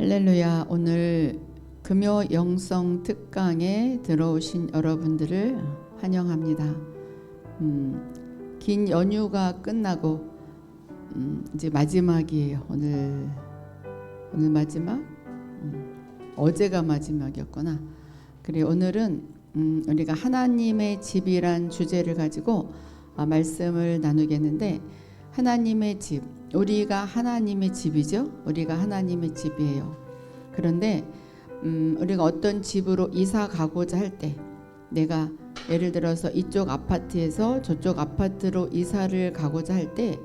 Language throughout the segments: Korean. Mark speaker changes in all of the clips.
Speaker 1: 할렐루야. 오늘 금요 영성 특강에 들어오신 여러분들을 환영합니다. 긴 연휴가 끝나고 이제 마지막이에요. 오늘 마지막? 어제가 마지막이었구나. 그래, 오늘은 우리가 하나님의 집이란 주제를 가지고 말씀을 나누겠는데, 하나님의 집, 우리가 하나님의 집이죠. 우리가 하나님의 집이에요. 그런데 우리가 어떤 집으로 이사 가고자 할 때, 내가 예를 들어서 이쪽 아파트에서 저쪽 아파트로 이사를 가고자 할 때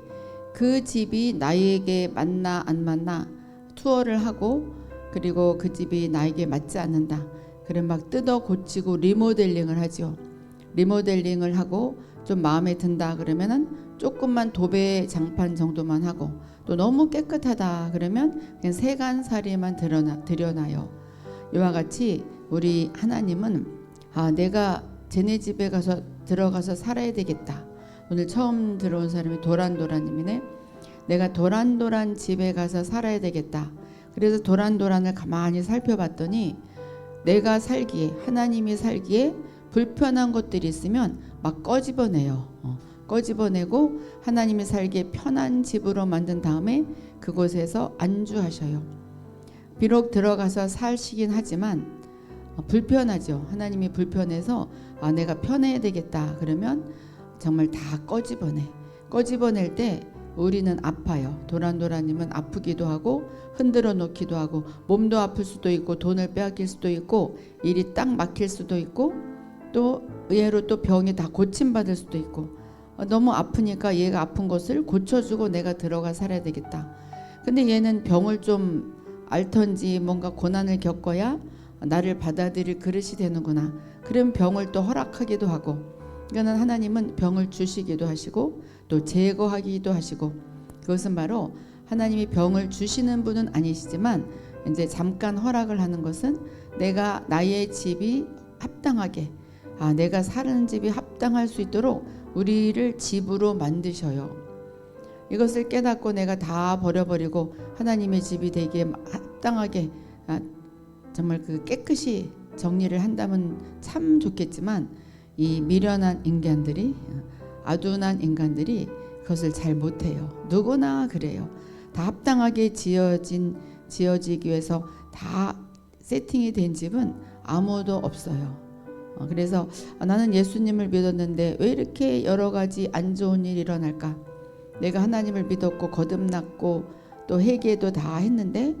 Speaker 1: 그 집이 나에게 맞나 안 맞나 투어를 하고, 그리고 그 집이 나에게 맞지 않는다, 그래 막 뜯어 고치고 리모델링을 하죠. 리모델링을 하고 좀 마음에 든다 그러면은 조금만 도배 장판 정도만 하고, 또 너무 깨끗하다 그러면 그냥 세간살이만 들여놔요. 이와 같이 우리 하나님은 내가 쟤네 집에 가서 들어가서 살아야 되겠다. 오늘 처음 들어온 사람이 도란도란님이네. 내가 도란도란 집에 가서 살아야 되겠다. 그래서 도란도란을 가만히 살펴봤더니 내가 살기에, 하나님이 살기에 불편한 것들이 있으면 막 꺼집어내요. 꺼집어내고 하나님이 살기에 편한 집으로 만든 다음에 그곳에서 안주하셔요. 비록 들어가서 살시긴 하지만 불편하죠. 하나님이 불편해서 내가 편해야 되겠다 그러면 정말 다 꺼집어낼 때 우리는 아파요. 도란도란님은 아프기도 하고 흔들어 놓기도 하고, 몸도 아플 수도 있고 돈을 빼앗길 수도 있고 일이 딱 막힐 수도 있고, 또 의외로 또 병이 다 고침받을 수도 있고, 너무 아프니까 얘가 아픈 것을 고쳐주고 내가 들어가 살아야 되겠다. 근데 얘는 병을 좀 앓던지 뭔가 고난을 겪어야 나를 받아들일 그릇이 되는구나. 그럼 병을 또 허락하기도 하고, 그러니까 하나님은 병을 주시기도 하시고 또 제거하기도 하시고, 그것은 바로 하나님이 병을 주시는 분은 아니시지만 이제 잠깐 허락을 하는 것은 내가 나의 집이 합당하게, 내가 사는 집이 합당할 수 있도록 우리를 집으로 만드셔요. 이것을 깨닫고 내가 다 버려버리고 하나님의 집이 되기에 합당하게 정말 그 깨끗이 정리를 한다면 참 좋겠지만, 이 미련한 인간들이, 아둔한 인간들이 그것을 잘 못해요. 누구나 그래요. 다 합당하게 지어지기 위해서 다 세팅이 된 집은 아무도 없어요. 그래서 나는 예수님을 믿었는데 왜 이렇게 여러 가지 안 좋은 일이 일어날까? 내가 하나님을 믿었고 거듭났고 또 회개도 다 했는데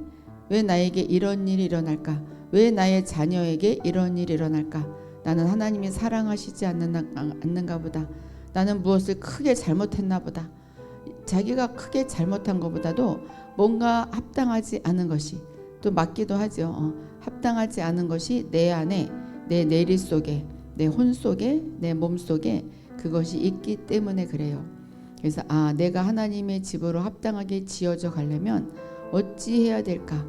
Speaker 1: 왜 나에게 이런 일이 일어날까? 왜 나의 자녀에게 이런 일이 일어날까? 나는 하나님이 사랑하시지 않는가 보다. 나는 무엇을 크게 잘못했나 보다. 자기가 크게 잘못한 것보다도 뭔가 합당하지 않은 것이, 또 맞기도 하죠. 합당하지 않은 것이 내 안에, 내 내리 속에, 내 혼 속에, 내 몸 속에 그것이 있기 때문에 그래요. 그래서 내가 하나님의 집으로 합당하게 지어져 가려면 어찌해야 될까?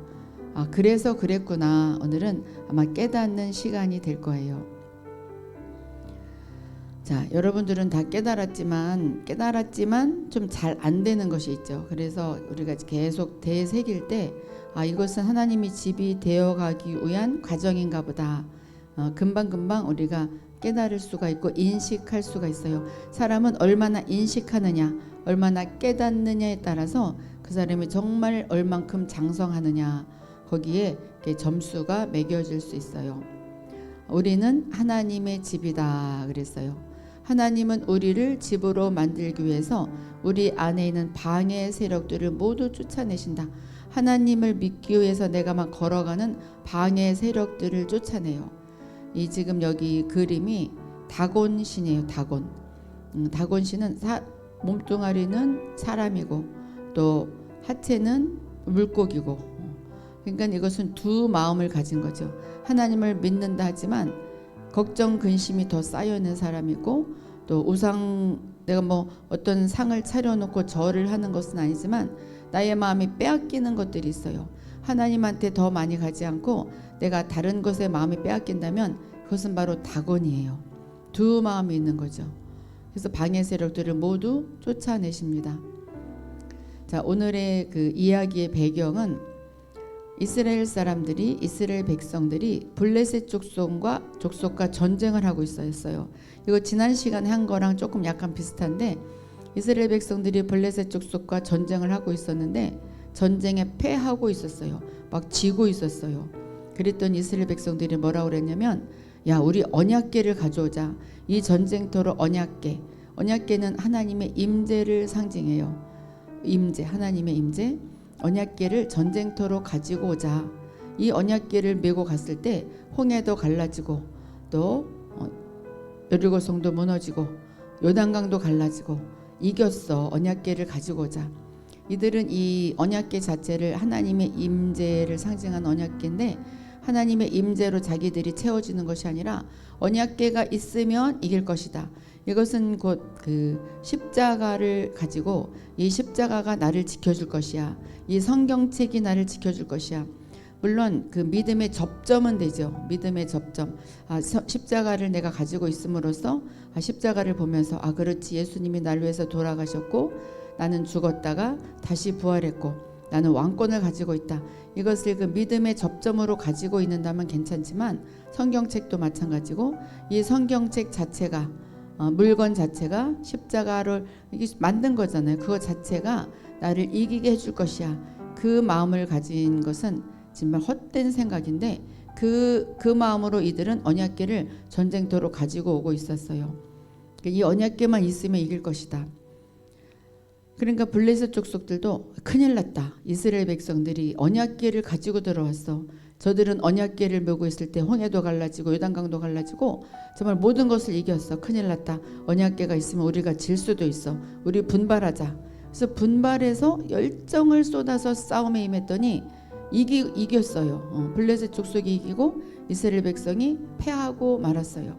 Speaker 1: 그래서 그랬구나. 오늘은 아마 깨닫는 시간이 될 거예요. 자, 여러분들은 다 깨달았지만 좀 잘 안 되는 것이 있죠. 그래서 우리가 계속 되새길 때 이것은 하나님이 집이 되어가기 위한 과정인가 보다. 금방금방 우리가 깨달을 수가 있고 인식할 수가 있어요. 사람은 얼마나 인식하느냐, 얼마나 깨닫느냐에 따라서 그 사람이 정말 얼만큼 장성하느냐, 거기에 점수가 매겨질 수 있어요. 우리는 하나님의 집이다 그랬어요. 하나님은 우리를 집으로 만들기 위해서 우리 안에 있는 방해 세력들을 모두 쫓아내신다. 하나님을 믿기 위해서 내가 막 걸어가는 방해 세력들을 쫓아내요. 이 지금 여기 그림이 다곤신이에요. 다곤신은 몸뚱아리는 사람이고 또 하체는 물고기고, 그러니까 이것은 두 마음을 가진 거죠. 하나님을 믿는다 하지만 걱정 근심이 더 쌓여있는 사람이고, 또 우상, 내가 뭐 어떤 상을 차려놓고 절을 하는 것은 아니지만 나의 마음이 빼앗기는 것들이 있어요. 하나님한테 더 많이 가지 않고 내가 다른 것에 마음이 빼앗긴다면 그것은 바로 다곤이에요. 두 마음이 있는 거죠. 그래서 방해 세력들을 모두 쫓아내십니다. 자, 오늘의 그 이야기의 배경은 이스라엘 사람들이 이스라엘 백성들이 블레셋 족속과 전쟁을 하고 있었어요. 이거 지난 시간에 한 거랑 조금 약간 비슷한데 이스라엘 백성들이 블레셋 족속과 전쟁을 하고 있었는데 전쟁에 패하고 있었어요. 막 지고 있었어요. 그랬더니 이스라엘 백성들이 뭐라고 그랬냐면 야 우리 언약궤를 가져오자. 이 전쟁터로 언약궤는 하나님의 임재를 상징해요. 임재, 하나님의 임재. 언약궤를 전쟁터로 가지고 오자. 이 언약궤를 메고 갔을 때 홍해도 갈라지고 또 여리고성도 무너지고 요단강도 갈라지고 이겼어. 언약궤를 가지고 오자. 이들은 이 언약궤 자체를 하나님의 임재를 상징한 언약궤인데 하나님의 임재로 자기들이 채워지는 것이 아니라 언약궤가 있으면 이길 것이다. 이것은 곧 그 십자가를 가지고 이 십자가가 나를 지켜줄 것이야. 이 성경책이 나를 지켜줄 것이야. 물론 그 믿음의 접점은 되죠. 믿음의 접점. 십자가를 내가 가지고 있음으로써 십자가를 보면서 그렇지 예수님이 나를 위해서 돌아가셨고 나는 죽었다가 다시 부활했고 나는 왕권을 가지고 있다. 이것을 그 믿음의 접점으로 가지고 있는다면 괜찮지만 성경책도 마찬가지고 이 성경책 자체가 물건 자체가 십자가를 만든 거잖아요. 그거 자체가 나를 이기게 해줄 것이야. 그 마음을 가진 것은 정말 헛된 생각인데 그 마음으로 이들은 언약궤를 전쟁터로 가지고 오고 있었어요. 이 언약궤만 있으면 이길 것이다. 그러니까 블레셋 족속들도 큰일 났다. 이스라엘 백성들이 언약궤를 가지고 들어왔어. 저들은 언약궤를 메고 있을 때 홍해도 갈라지고 요단강도 갈라지고 정말 모든 것을 이겼어. 큰일 났다. 언약궤가 있으면 우리가 질 수도 있어. 우리 분발하자. 그래서 분발해서 열정을 쏟아서 싸움에 임했더니 이겼어요. 블레셋 족속이 이기고 이스라엘 백성이 패하고 말았어요.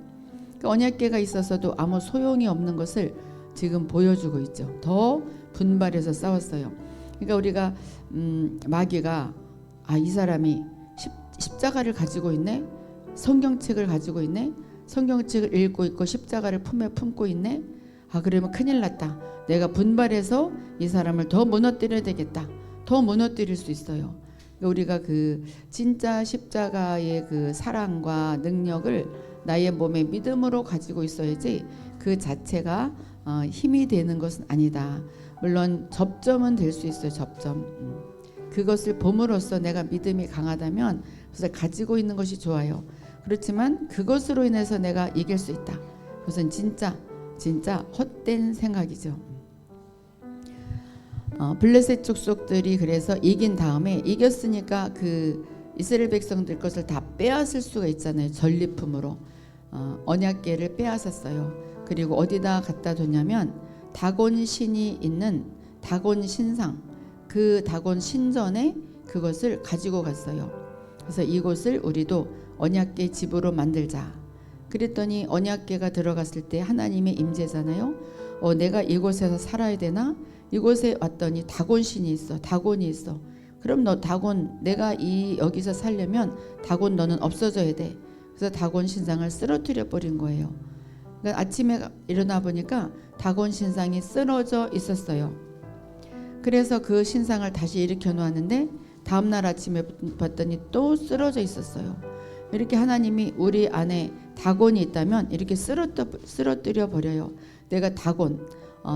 Speaker 1: 그러니까 언약궤가 있어서도 아무 소용이 없는 것을 지금 보여주고 있죠. 더 분발해서 싸웠어요. 그러니까 우리가 마귀가 이 사람이 십자가를 가지고 있네. 성경책을 가지고 있네. 성경책을 읽고 있고 십자가를 품에 품고 있네. 그러면 큰일 났다. 내가 분발해서 이 사람을 더 무너뜨려야 되겠다. 더 무너뜨릴 수 있어요. 우리가 그 진짜 십자가의 그 사랑과 능력을 나의 몸에 믿음으로 가지고 있어야지 그 자체가 힘이 되는 것은 아니다. 물론 접점은 될 수 있어요. 접점. 그것을 봄으로써 내가 믿음이 강하다면 그것을 가지고 있는 것이 좋아요. 그렇지만 그것으로 인해서 내가 이길 수 있다. 그것은 진짜 헛된 생각이죠. 블레셋 족속들이 그래서 이긴 다음에 이겼으니까 그 이스라엘 백성들 것을 다 빼앗을 수가 있잖아요. 전리품으로 언약궤를 빼앗았어요. 그리고 어디다 갖다 뒀냐면 다곤 신이 있는 다곤 신상, 그 다곤 신전에 그것을 가지고 갔어요. 그래서 이곳을 우리도 언약궤 집으로 만들자. 그랬더니 언약궤가 들어갔을 때 하나님의 임재잖아요. 내가 이곳에서 살아야 되나? 이곳에 왔더니 다곤 신이 있어. 다곤이 있어. 그럼 너 다곤, 내가 여기서 살려면 다곤 너는 없어져야 돼. 그래서 다곤 신상을 쓰러뜨려 버린 거예요. 그러니까 아침에 일어나 보니까 다곤 신상이 쓰러져 있었어요. 그래서 그 신상을 다시 일으켜 놓았는데 다음날 아침에 봤더니 또 쓰러져 있었어요. 이렇게 하나님이 우리 안에 다곤이 있다면 이렇게 쓰러뜨려 버려요. 내가 다곤,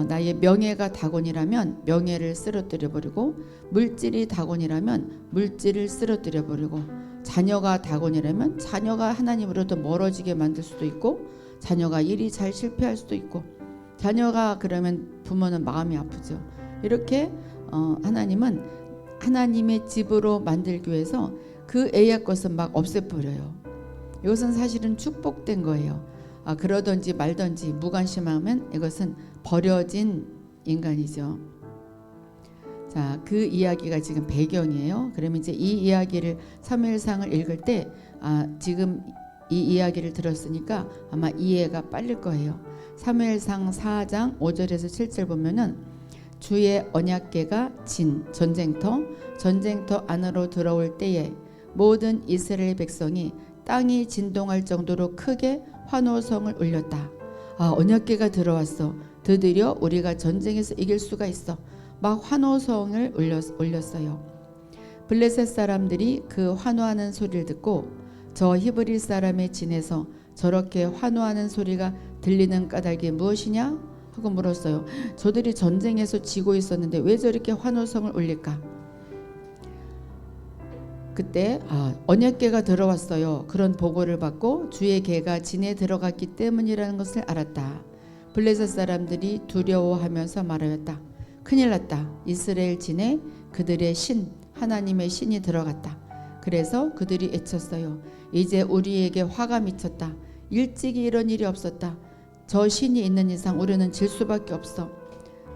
Speaker 1: 나의 명예가 다곤이라면 명예를 쓰러뜨려 버리고, 물질이 다곤이라면 물질을 쓰러뜨려 버리고, 자녀가 다곤이라면 자녀가 하나님으로부터 멀어지게 만들 수도 있고, 자녀가 일이 잘 실패할 수도 있고, 자녀가 그러면 부모는 마음이 아프죠. 이렇게 하나님은 하나님의 집으로 만들기 위해서 그 애의 것을 막 없애버려요. 이것은 사실은 축복된 거예요. 그러든지 말든지 무관심하면 이것은 버려진 인간이죠. 자, 그 이야기가 지금 배경이에요. 그러면 이제 이 이야기를 사무엘상을 읽을 때 지금 이 이야기를 들었으니까 아마 이해가 빨릴 거예요. 사무엘상 4장 5절에서 7절 보면은 주의 언약궤가 전쟁터 안으로 들어올 때에 모든 이스라엘 백성이 땅이 진동할 정도로 크게 환호성을 울렸다. 언약궤가 들어왔어. 드디어 우리가 전쟁에서 이길 수가 있어. 막 환호성을 울렸어요. 블레셋 사람들이 그 환호하는 소리를 듣고 저 히브리 사람의 진에서 저렇게 환호하는 소리가 들리는 까닭이 무엇이냐 하고 물었어요. 저들이 전쟁에서 지고 있었는데 왜 저렇게 환호성을 올릴까? 그때 언약궤가 들어왔어요. 그런 보고를 받고 주의 궤가 진에 들어갔기 때문이라는 것을 알았다. 블레셋 사람들이 두려워하면서 말하였다. 큰일 났다. 이스라엘 진에 그들의 신 하나님의 신이 들어갔다. 그래서 그들이 외쳤어요. 이제 우리에게 화가 미쳤다. 일찍이 이런 일이 없었다. 저 신이 있는 이상 우리는 질 수밖에 없어.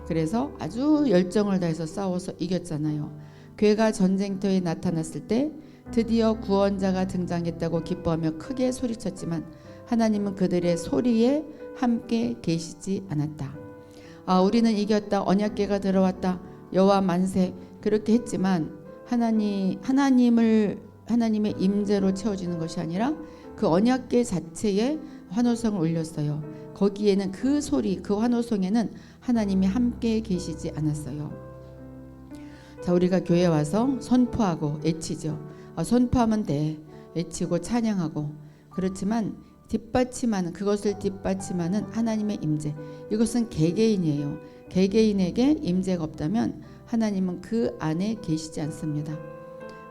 Speaker 1: 그래서 아주 열정을 다해서 싸워서 이겼잖아요. 괴가 전쟁터에 나타났을 때 드디어 구원자가 등장했다고 기뻐하며 크게 소리쳤지만 하나님은 그들의 소리에 함께 계시지 않았다. 우리는 이겼다. 언약궤가 들어왔다. 여호와 만세. 그렇게 했지만 하나님의 임재로 채워지는 것이 아니라 그 언약궤 자체에 환호성을 올렸어요. 거기에는 그 소리, 그 환호성에는 하나님이 함께 계시지 않았어요. 자, 우리가 교회 와서 선포하고 외치죠. 선포하면 돼. 외치고 찬양하고. 그렇지만 그것을 뒷받침하는 하나님의 임재. 이것은 개개인이에요. 개개인에게 임재가 없다면 하나님은 그 안에 계시지 않습니다.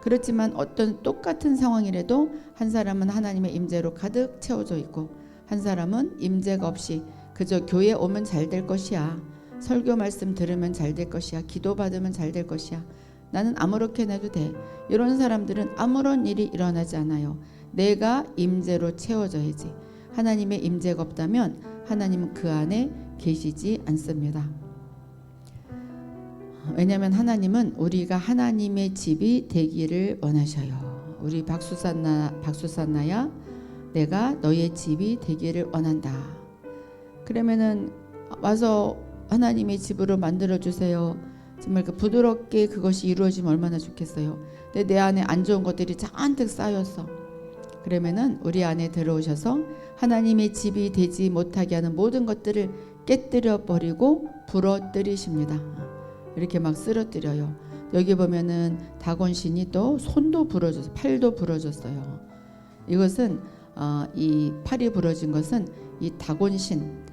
Speaker 1: 그렇지만 어떤 똑같은 상황이라도 한 사람은 하나님의 임재로 가득 채워져 있고 한 사람은 임재가 없이 그저 교회 오면 잘 될 것이야. 설교 말씀 들으면 잘 될 것이야. 기도 받으면 잘 될 것이야. 나는 아무렇게나 해도 돼. 이런 사람들은 아무런 일이 일어나지 않아요. 내가 임재로 채워져야지. 하나님의 임재가 없다면 하나님은 그 안에 계시지 않습니다. 왜냐하면 하나님은 우리가 하나님의 집이 되기를 원하셔요. 우리 박수산나야 내가 너의 집이 되기를 원한다. 그러면은 와서 하나님의 집으로 만들어 주세요. 정말 부드럽게 그것이 이루어지면 얼마나 좋겠어요. 근데 내 안에 안 좋은 것들이 잔뜩 쌓였어. 그러면은 우리 안에 들어오셔서 하나님의 집이 되지 못하게 하는 모든 것들을 깨뜨려 버리고 부러뜨리십니다. 이렇게 막 쓰러뜨려요. 여기 보면은 다곤신이 또 손도 부러졌어요. 팔도 부러졌어요. 이것은 이 팔이 부러진 것은 이 다곤신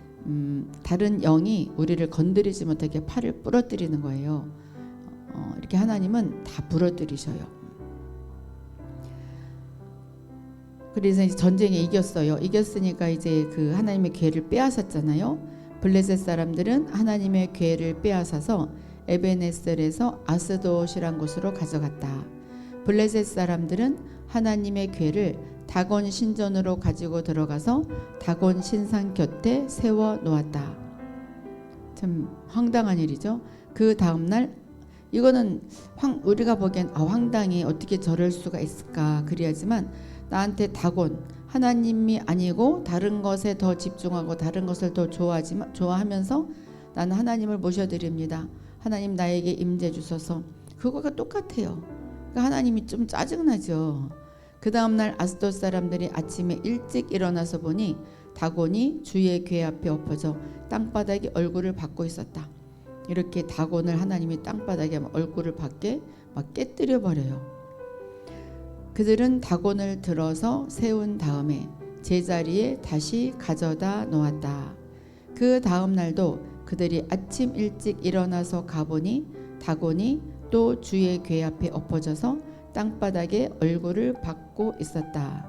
Speaker 1: 다른 영이 우리를 건드리지 못하게 팔을 부러뜨리는 거예요. 이렇게 하나님은 다 부러뜨리셔요. 그래서 이제 전쟁에 이겼어요. 이겼으니까 이제 그 하나님의 궤를 빼앗았잖아요. 블레셋 사람들은 하나님의 궤를 빼앗아서 에베네셀에서 아스돗이란 곳으로 가져갔다. 블레셋 사람들은 하나님의 궤를 다곤 신전으로 가지고 들어가서 다곤 신상 곁에 세워 놓았다. 참 황당한 일이죠. 그 다음날 이거는 우리가 보기엔 황당해. 어떻게 저럴 수가 있을까. 그래야지만 나한테 다곤 하나님이 아니고 다른 것에 더 집중하고 다른 것을 더 좋아하면서 나는 하나님을 모셔드립니다. 하나님 나에게 임재 주소서. 그거가 똑같아요. 그러니까 하나님이 좀 짜증나죠. 그 다음날 아스돗 사람들이 아침에 일찍 일어나서 보니 다곤이 주의 궤 앞에 엎어져 땅바닥에 얼굴을 받고 있었다. 이렇게 다곤을 하나님이 땅바닥에 얼굴을 받게 막 깨뜨려 버려요. 그들은 다곤을 들어서 세운 다음에 제자리에 다시 가져다 놓았다. 그 다음 날도 그들이 아침 일찍 일어나서 가보니 다곤이 또 주의 궤 앞에 엎어져서 땅바닥에 얼굴을 받고 있었다.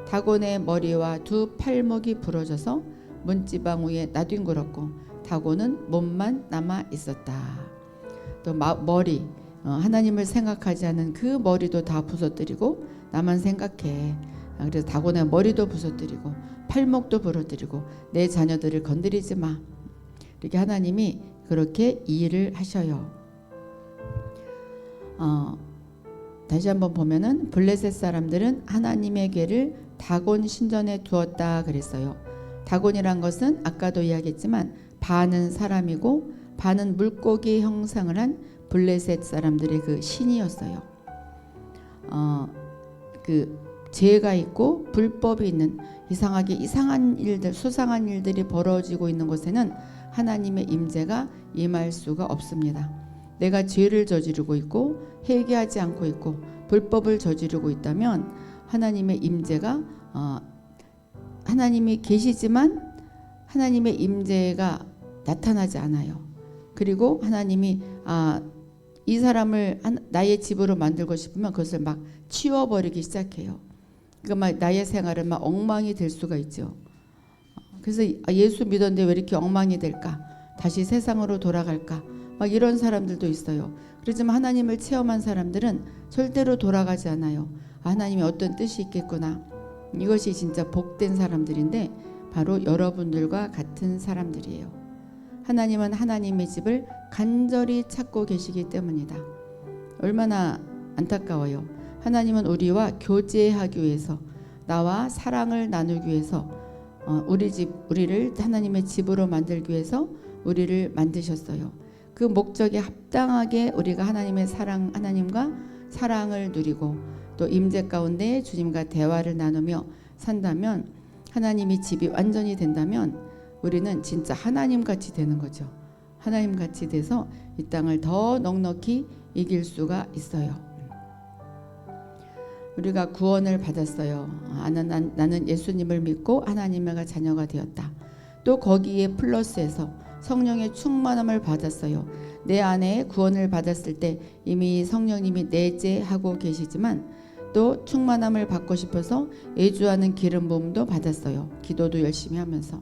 Speaker 1: 다곤의 머리와 두 팔목이 부러져서 문지방 위에 나뒹굴었고 다곤은 몸만 남아 있었다. 또 머리, 하나님을 생각하지 않은 그 머리도 다 부서뜨리고 나만 생각해. 그래서 다곤의 머리도 부서뜨리고 팔목도 부러뜨리고 내 자녀들을 건드리지 마. 이렇게 하나님이 그렇게 일을 하셔요. 다시 한번 보면은 블레셋 사람들은 하나님의 궤를 다곤 신전에 두었다 그랬어요. 다곤이란 것은 아까도 이야기했지만 반은 사람이고 반은 물고기 형상을 한 블레셋 사람들의 그 신이었어요. 그 죄가 있고 불법이 있는 이상한 일들, 수상한 일들이 벌어지고 있는 곳에는 하나님의 임재가 임할 수가 없습니다. 내가 죄를 저지르고 있고 회개하지 않고 있고 불법을 저지르고 있다면 하나님의 임재가 하나님이 계시지만 하나님의 임재가 나타나지 않아요. 그리고 하나님이 이 사람을 나의 집으로 만들고 싶으면 그것을 막 치워버리기 시작해요. 그러니까 막 나의 생활은 막 엉망이 될 수가 있죠. 그래서 예수 믿었는데 왜 이렇게 엉망이 될까? 다시 세상으로 돌아갈까? 막 이런 사람들도 있어요. 그렇지만 하나님을 체험한 사람들은 절대로 돌아가지 않아요. 하나님이 어떤 뜻이 있겠구나. 이것이 진짜 복된 사람들인데 바로 여러분들과 같은 사람들이에요. 하나님은 하나님의 집을 간절히 찾고 계시기 때문이다. 얼마나 안타까워요. 하나님은 우리와 교제하기 위해서, 나와 사랑을 나누기 위해서, 우리를 하나님의 집으로 만들기 위해서 우리를 만드셨어요. 그 목적에 합당하게 우리가 하나님과 사랑을 누리고 또 임재 가운데 주님과 대화를 나누며 산다면, 하나님이 집이 완전히 된다면 우리는 진짜 하나님같이 되는 거죠. 하나님같이 돼서 이 땅을 더 넉넉히 이길 수가 있어요. 우리가 구원을 받았어요. 나는 예수님을 믿고 하나님의 자녀가 되었다. 또 거기에 플러스해서 성령의 충만함을 받았어요. 내 안에 구원을 받았을 때 이미 성령님이 내재하고 계시지만 또 충만함을 받고 싶어서 예주하는 기름 부음도 받았어요. 기도도 열심히 하면서.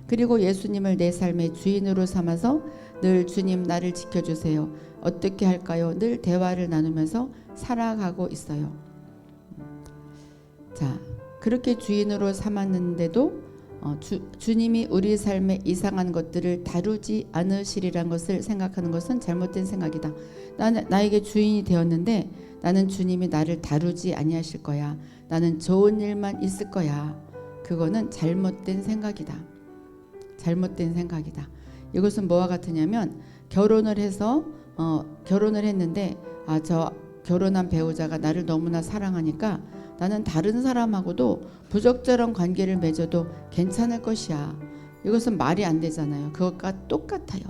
Speaker 1: 그리고 예수님을 내 삶의 주인으로 삼아서 늘 주님 나를 지켜주세요. 어떻게 할까요? 늘 대화를 나누면서 살아가고 있어요. 자, 그렇게 주인으로 삼았는데도 주님이 우리 삶의 이상한 것들을 다루지 않으시리란 것을 생각하는 것은 잘못된 생각이다. 나에게 주인이 되었는데 나는 주님이 나를 다루지 아니하실 거야. 나는 좋은 일만 있을 거야. 그거는 잘못된 생각이다. 잘못된 생각이다. 이것은 뭐와 같으냐면 결혼을 했는데 저 결혼한 배우자가 나를 너무나 사랑하니까 나는 다른 사람하고도 부적절한 관계를 맺어도 괜찮을 것이야. 이것은 말이 안 되잖아요. 그것과 똑같아요.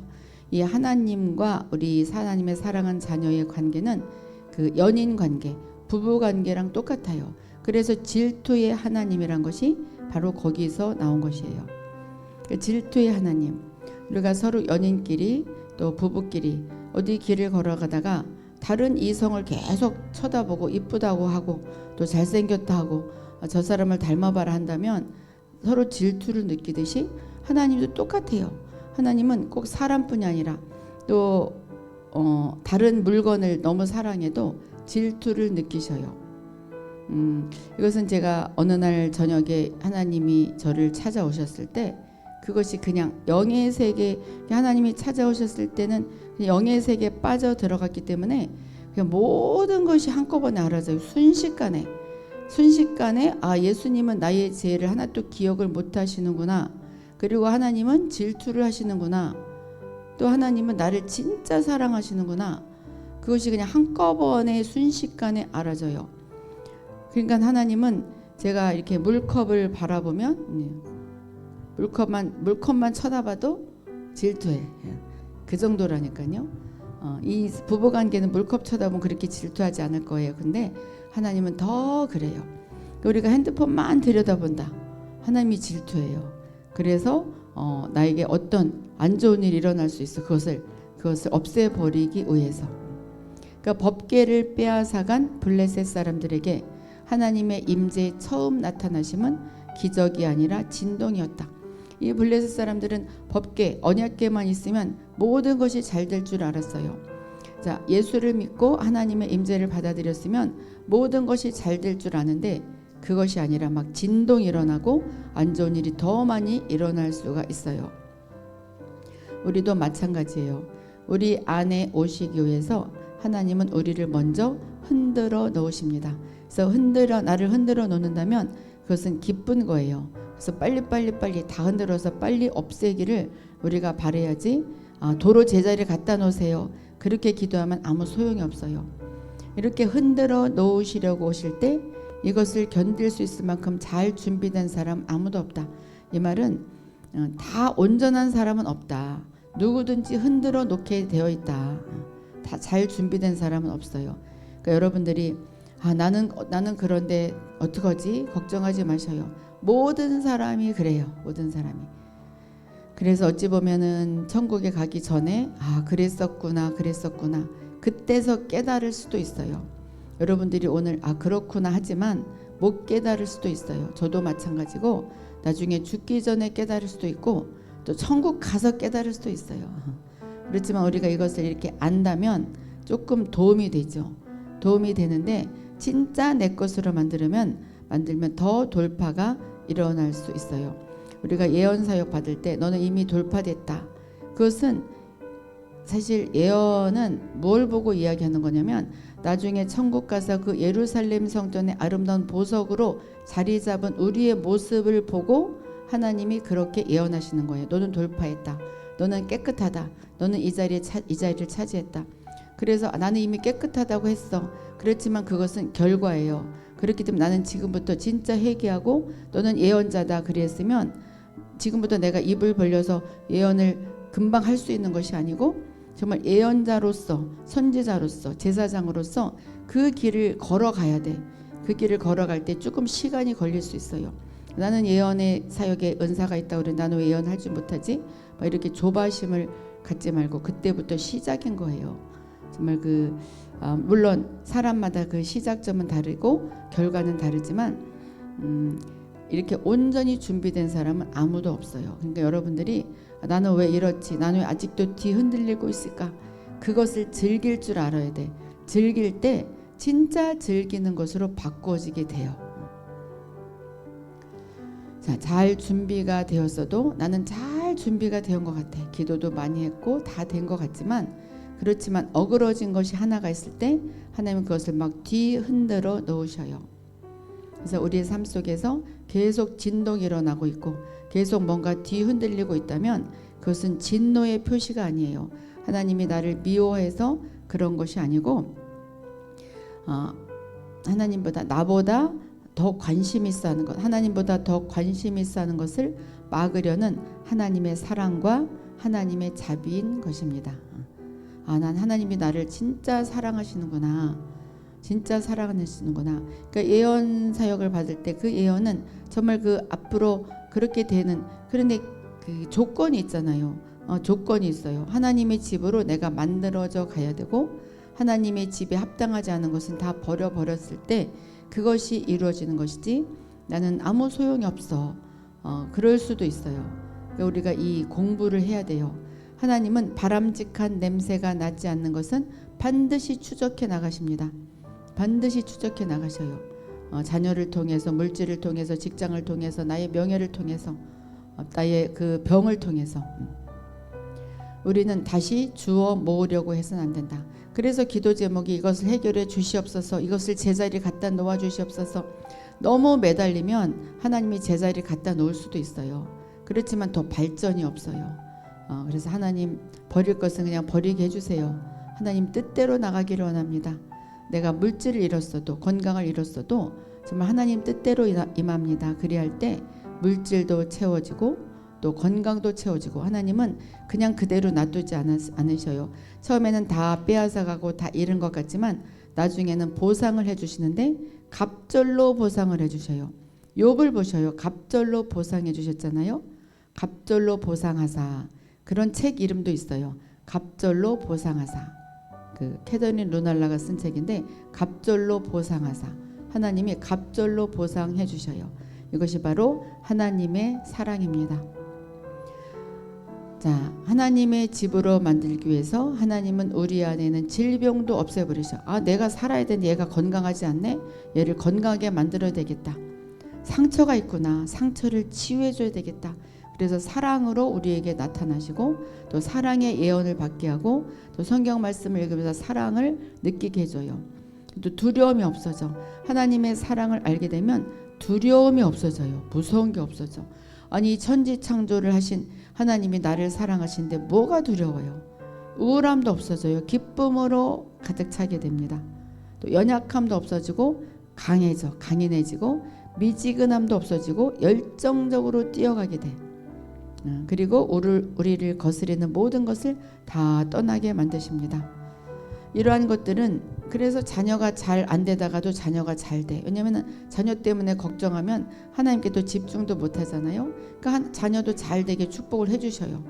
Speaker 1: 이 하나님과 우리 하나님의 사랑한 자녀의 관계는 그 연인 관계, 부부 관계랑 똑같아요. 그래서 질투의 하나님이란 것이 바로 거기서 나온 것이에요. 질투의 하나님. 우리가 서로 연인끼리 또 부부끼리 어디 길을 걸어가다가 다른 이성을 계속 쳐다보고 이쁘다고 하고 또 잘생겼다 하고 저 사람을 닮아봐라 한다면 서로 질투를 느끼듯이 하나님도 똑같아요. 하나님은 꼭 사람뿐이 아니라 또 다른 물건을 너무 사랑해도 질투를 느끼셔요. 이것은 제가 어느 날 저녁에 하나님이 저를 찾아오셨을 때 그것이 그냥 영의 세계, 하나님이 찾아오셨을 때는 영의 세계에 빠져 들어갔기 때문에 그냥 모든 것이 한꺼번에 알아져요. 순식간에 예수님은 나의 죄를 하나도 기억을 못 하시는구나. 그리고 하나님은 질투를 하시는구나. 또 하나님은 나를 진짜 사랑하시는구나. 그것이 그냥 한꺼번에 순식간에 알아져요. 그러니까 하나님은 제가 이렇게 물컵을 바라보면 물컵만 쳐다봐도 질투해. 그 정도라니까요. 이 부부관계는 물컵 쳐다보면 그렇게 질투하지 않을 거예요. 근데 하나님은 더 그래요. 우리가 핸드폰만 들여다본다. 하나님이 질투해요. 그래서 나에게 어떤 안 좋은 일이 일어날 수 있어. 그것을 없애버리기 위해서. 그러니까 법궤를 빼앗아간 블레셋 사람들에게 하나님의 임재의 처음 나타나심은 기적이 아니라 진동이었다. 이 블레셋 사람들은 법궤, 언약궤만 있으면 모든 것이 잘 될 줄 알았어요. 자, 예수를 믿고 하나님의 임재를 받아들였으면 모든 것이 잘 될 줄 아는데 그것이 아니라 막 진동이 일어나고 안 좋은 일이 더 많이 일어날 수가 있어요. 우리도 마찬가지예요. 우리 안에 오시기 위해서 하나님은 우리를 먼저 흔들어 놓으십니다. 그래서 나를 흔들어 놓는다면 그것은 기쁜 거예요. 그래서 빨리 다 흔들어서 빨리 없애기를 우리가 바라야지. 도로 제자리에 갖다 놓으세요. 그렇게 기도하면 아무 소용이 없어요. 이렇게 흔들어 놓으시려고 오실 때 이것을 견딜 수 있을 만큼 잘 준비된 사람 아무도 없다. 이 말은 다 온전한 사람은 없다. 누구든지 흔들어 놓게 되어 있다. 다 잘 준비된 사람은 없어요. 그러니까 여러분들이 나는 그런데 어떡하지? 걱정하지 마셔요. 모든 사람이 그래요. 모든 사람이. 그래서 어찌 보면은 천국에 가기 전에 그랬었구나 그때서 깨달을 수도 있어요. 여러분들이 오늘 그렇구나 하지만 못 깨달을 수도 있어요. 저도 마찬가지고 나중에 죽기 전에 깨달을 수도 있고 또 천국 가서 깨달을 수도 있어요. 그렇지만 우리가 이것을 이렇게 안다면 조금 도움이 되죠. 도움이 되는데 진짜 내 것으로 만들면 더 돌파가 일어날 수 있어요. 우리가 예언 사역 받을 때 너는 이미 돌파됐다. 그것은 사실 예언은 뭘 보고 이야기하는 거냐면 나중에 천국 가서 그 예루살렘 성전의 아름다운 보석으로 자리 잡은 우리의 모습을 보고 하나님이 그렇게 예언하시는 거예요. 너는 돌파했다. 너는 깨끗하다. 너는 이 자리를 차지했다. 그래서 나는 이미 깨끗하다고 했어. 그렇지만 그것은 결과예요. 그렇기 때문에 나는 지금부터 진짜 회개하고 너는 예언자다 그랬으면 지금부터 내가 입을 벌려서 예언을 금방 할 수 있는 것이 아니고 정말 예언자로서 선지자로서 제사장으로서 그 길을 걸어가야 돼. 그 길을 걸어갈 때 조금 시간이 걸릴 수 있어요. 나는 예언의 사역에 은사가 있다고 그래. 나는 왜 예언할 줄 못하지? 이렇게 조바심을 갖지 말고 그때부터 시작인 거예요. 정말 물론 사람마다 그 시작점은 다르고 결과는 다르지만 이렇게 온전히 준비된 사람은 아무도 없어요. 그러니까 여러분들이 나는 왜 이렇지? 나는 왜 아직도 뒤 흔들리고 있을까? 그것을 즐길 줄 알아야 돼. 즐길 때 진짜 즐기는 것으로 바꿔지게 돼요. 자, 잘 준비가 되었어도 나는 잘 준비가 되온 것 같아. 기도도 많이 했고 다 된 것 같지만 그렇지만 어그러진 것이 하나가 있을 때 하나님은 그것을 막 뒤 흔들어 놓으셔요. 그래서 우리의 삶 속에서 계속 진동이 일어나고 있고 계속 뭔가 뒤 흔들리고 있다면 그것은 진노의 표시가 아니에요. 하나님이 나를 미워해서 그런 것이 아니고 하나님보다 나보다 더 관심 있어 하는 것, 하나님보다 더 관심 있어 하는 것을 막으려는 하나님의 사랑과 하나님의 자비인 것입니다. 난 하나님이 나를 진짜 사랑하시는구나. 진짜 사랑하시는구나. 그러니까 예언 사역을 받을 때 그 예언은 정말 그 앞으로 그렇게 되는, 그런데 그 조건이 있잖아요. 조건이 있어요. 하나님의 집으로 내가 만들어져 가야 되고 하나님의 집에 합당하지 않은 것은 다 버렸을 때 그것이 이루어지는 것이지 나는 아무 소용이 없어. 그럴 수도 있어요. 그러니까 우리가 이 공부를 해야 돼요. 하나님은 바람직한 냄새가 나지 않는 것은 반드시 추적해 나가십니다. 반드시 추적해 나가셔요. 자녀를 통해서, 물질을 통해서, 직장을 통해서, 나의 명예를 통해서, 나의 그 병을 통해서. 우리는 다시 주워 모으려고 해서는 안 된다. 그래서 기도 제목이 이것을 해결해 주시옵소서, 이것을 제자리에 갖다 놓아 주시옵소서. 너무 매달리면 하나님이 제자리에 갖다 놓을 수도 있어요. 그렇지만 더 발전이 없어요. 그래서 하나님 버릴 것은 그냥 버리게 해주세요. 하나님 뜻대로 나가기를 원합니다. 내가 물질을 잃었어도 건강을 잃었어도 정말 하나님 뜻대로 임합니다. 그리할 때 물질도 채워지고 또 건강도 채워지고 하나님은 그냥 그대로 놔두지 않으셔요. 처음에는 다 빼앗아가고 다 잃은 것 같지만 나중에는 보상을 해주시는데 갑절로 보상을 해주셔요. 욥을 보셔요. 갑절로 보상해 주셨잖아요. 갑절로 보상하사. 그런 책 이름도 있어요. 갑절로 보상하사. 그 캐더린 루날라가 쓴 책인데 갑절로 보상하사. 하나님이 갑절로 보상해 주셔요. 이것이 바로 하나님의 사랑입니다. 자, 하나님의 집으로 만들기 위해서 하나님은 우리 안에는 질병도 없애버리셔. 내가 살아야 되는데 얘가 건강하지 않네. 얘를 건강하게 만들어야 되겠다. 상처가 있구나. 상처를 치유해줘야 되겠다. 그래서 사랑으로 우리에게 나타나시고 또 사랑의 예언을 받게 하고 또 성경 말씀을 읽으면서 사랑을 느끼게 해줘요. 또 두려움이 없어져. 하나님의 사랑을 알게 되면 두려움이 없어져요. 무서운 게 없어져. 아니 천지창조를 하신 하나님이 나를 사랑하시는데 뭐가 두려워요. 우울함도 없어져요. 기쁨으로 가득 차게 됩니다. 또 연약함도 없어지고 강인해지고 미지근함도 없어지고 열정적으로 뛰어가게 돼. 그리고 우리를 거스리는 모든 것을 다 떠나게 만드십니다. 이러한 것들은 그래서 자녀가 잘 안 되다가도 자녀가 잘 돼. 왜냐하면 자녀 때문에 걱정하면 하나님께 또 집중도 못 하잖아요. 그러니까 자녀도 잘 되게 축복을 해주셔요.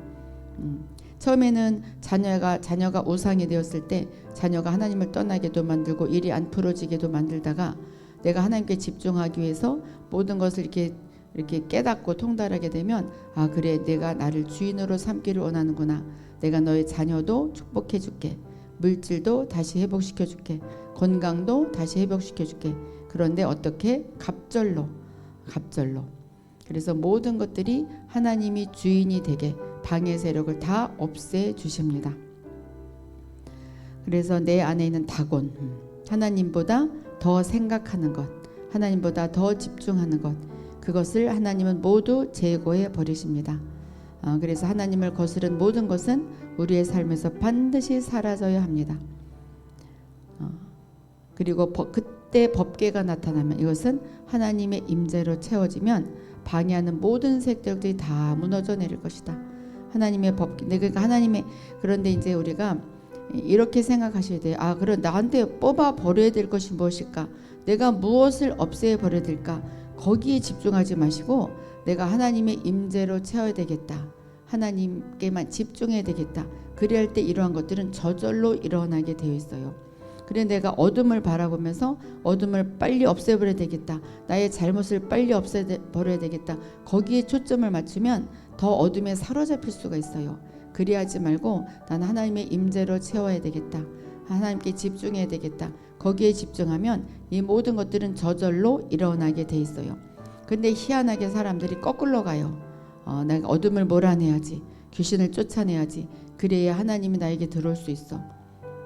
Speaker 1: 처음에는 자녀가 우상이 되었을 때 자녀가 하나님을 떠나게도 만들고 일이 안 풀어지게도 만들다가 내가 하나님께 집중하기 위해서 모든 것을 이렇게 깨닫고 통달하게 되면 아 그래 내가 나를 주인으로 삼기를 원하는구나. 내가 너의 자녀도 축복해 줄게. 물질도 다시 회복시켜 줄게. 건강도 다시 회복시켜 줄게. 그런데 어떻게? 갑절로. 그래서 모든 것들이 하나님이 주인이 되게 방해 세력을 다 없애 주십니다. 그래서 내 안에 있는 다곤, 하나님보다 더 생각하는 것, 하나님보다 더 집중하는 것, 그것을 하나님은 모두 제거해 버리십니다. 그래서 하나님을 거스른 모든 것은 우리의 삶에서 반드시 사라져야 합니다. 그리고 그때 법궤가 나타나면 이것은 하나님의 임재로 채워지면 방해하는 모든 색들이 다 무너져 내릴 것이다. 하나님의 법궤. 그러니까 하나님의 그런데 이제 우리가 이렇게 생각하셔야 돼요. 아, 그럼 나한테 뽑아 버려야 될 것이 무엇일까? 내가 무엇을 없애야 버려야 될까? 거기에 집중하지 마시고 내가 하나님의 임재로 채워야 되겠다. 하나님께만 집중해야 되겠다. 그래야 할 때 이러한 것들은 저절로 일어나게 되어 있어요. 그래 내가 어둠을 바라보면서 어둠을 빨리 없애버려야 되겠다. 나의 잘못을 빨리 없애버려야 되겠다. 거기에 초점을 맞추면 더 어둠에 사로잡힐 수가 있어요. 그리하지 말고 나는 하나님의 임재로 채워야 되겠다. 하나님께 집중해야 되겠다. 거기에 집중하면 이 모든 것들은 저절로 일어나게 돼 있어요. 근데 희한하게 사람들이 거꾸로 가요. 내가 어둠을 몰아내야지. 귀신을 쫓아내야지. 그래야 하나님이 나에게 들어올 수 있어.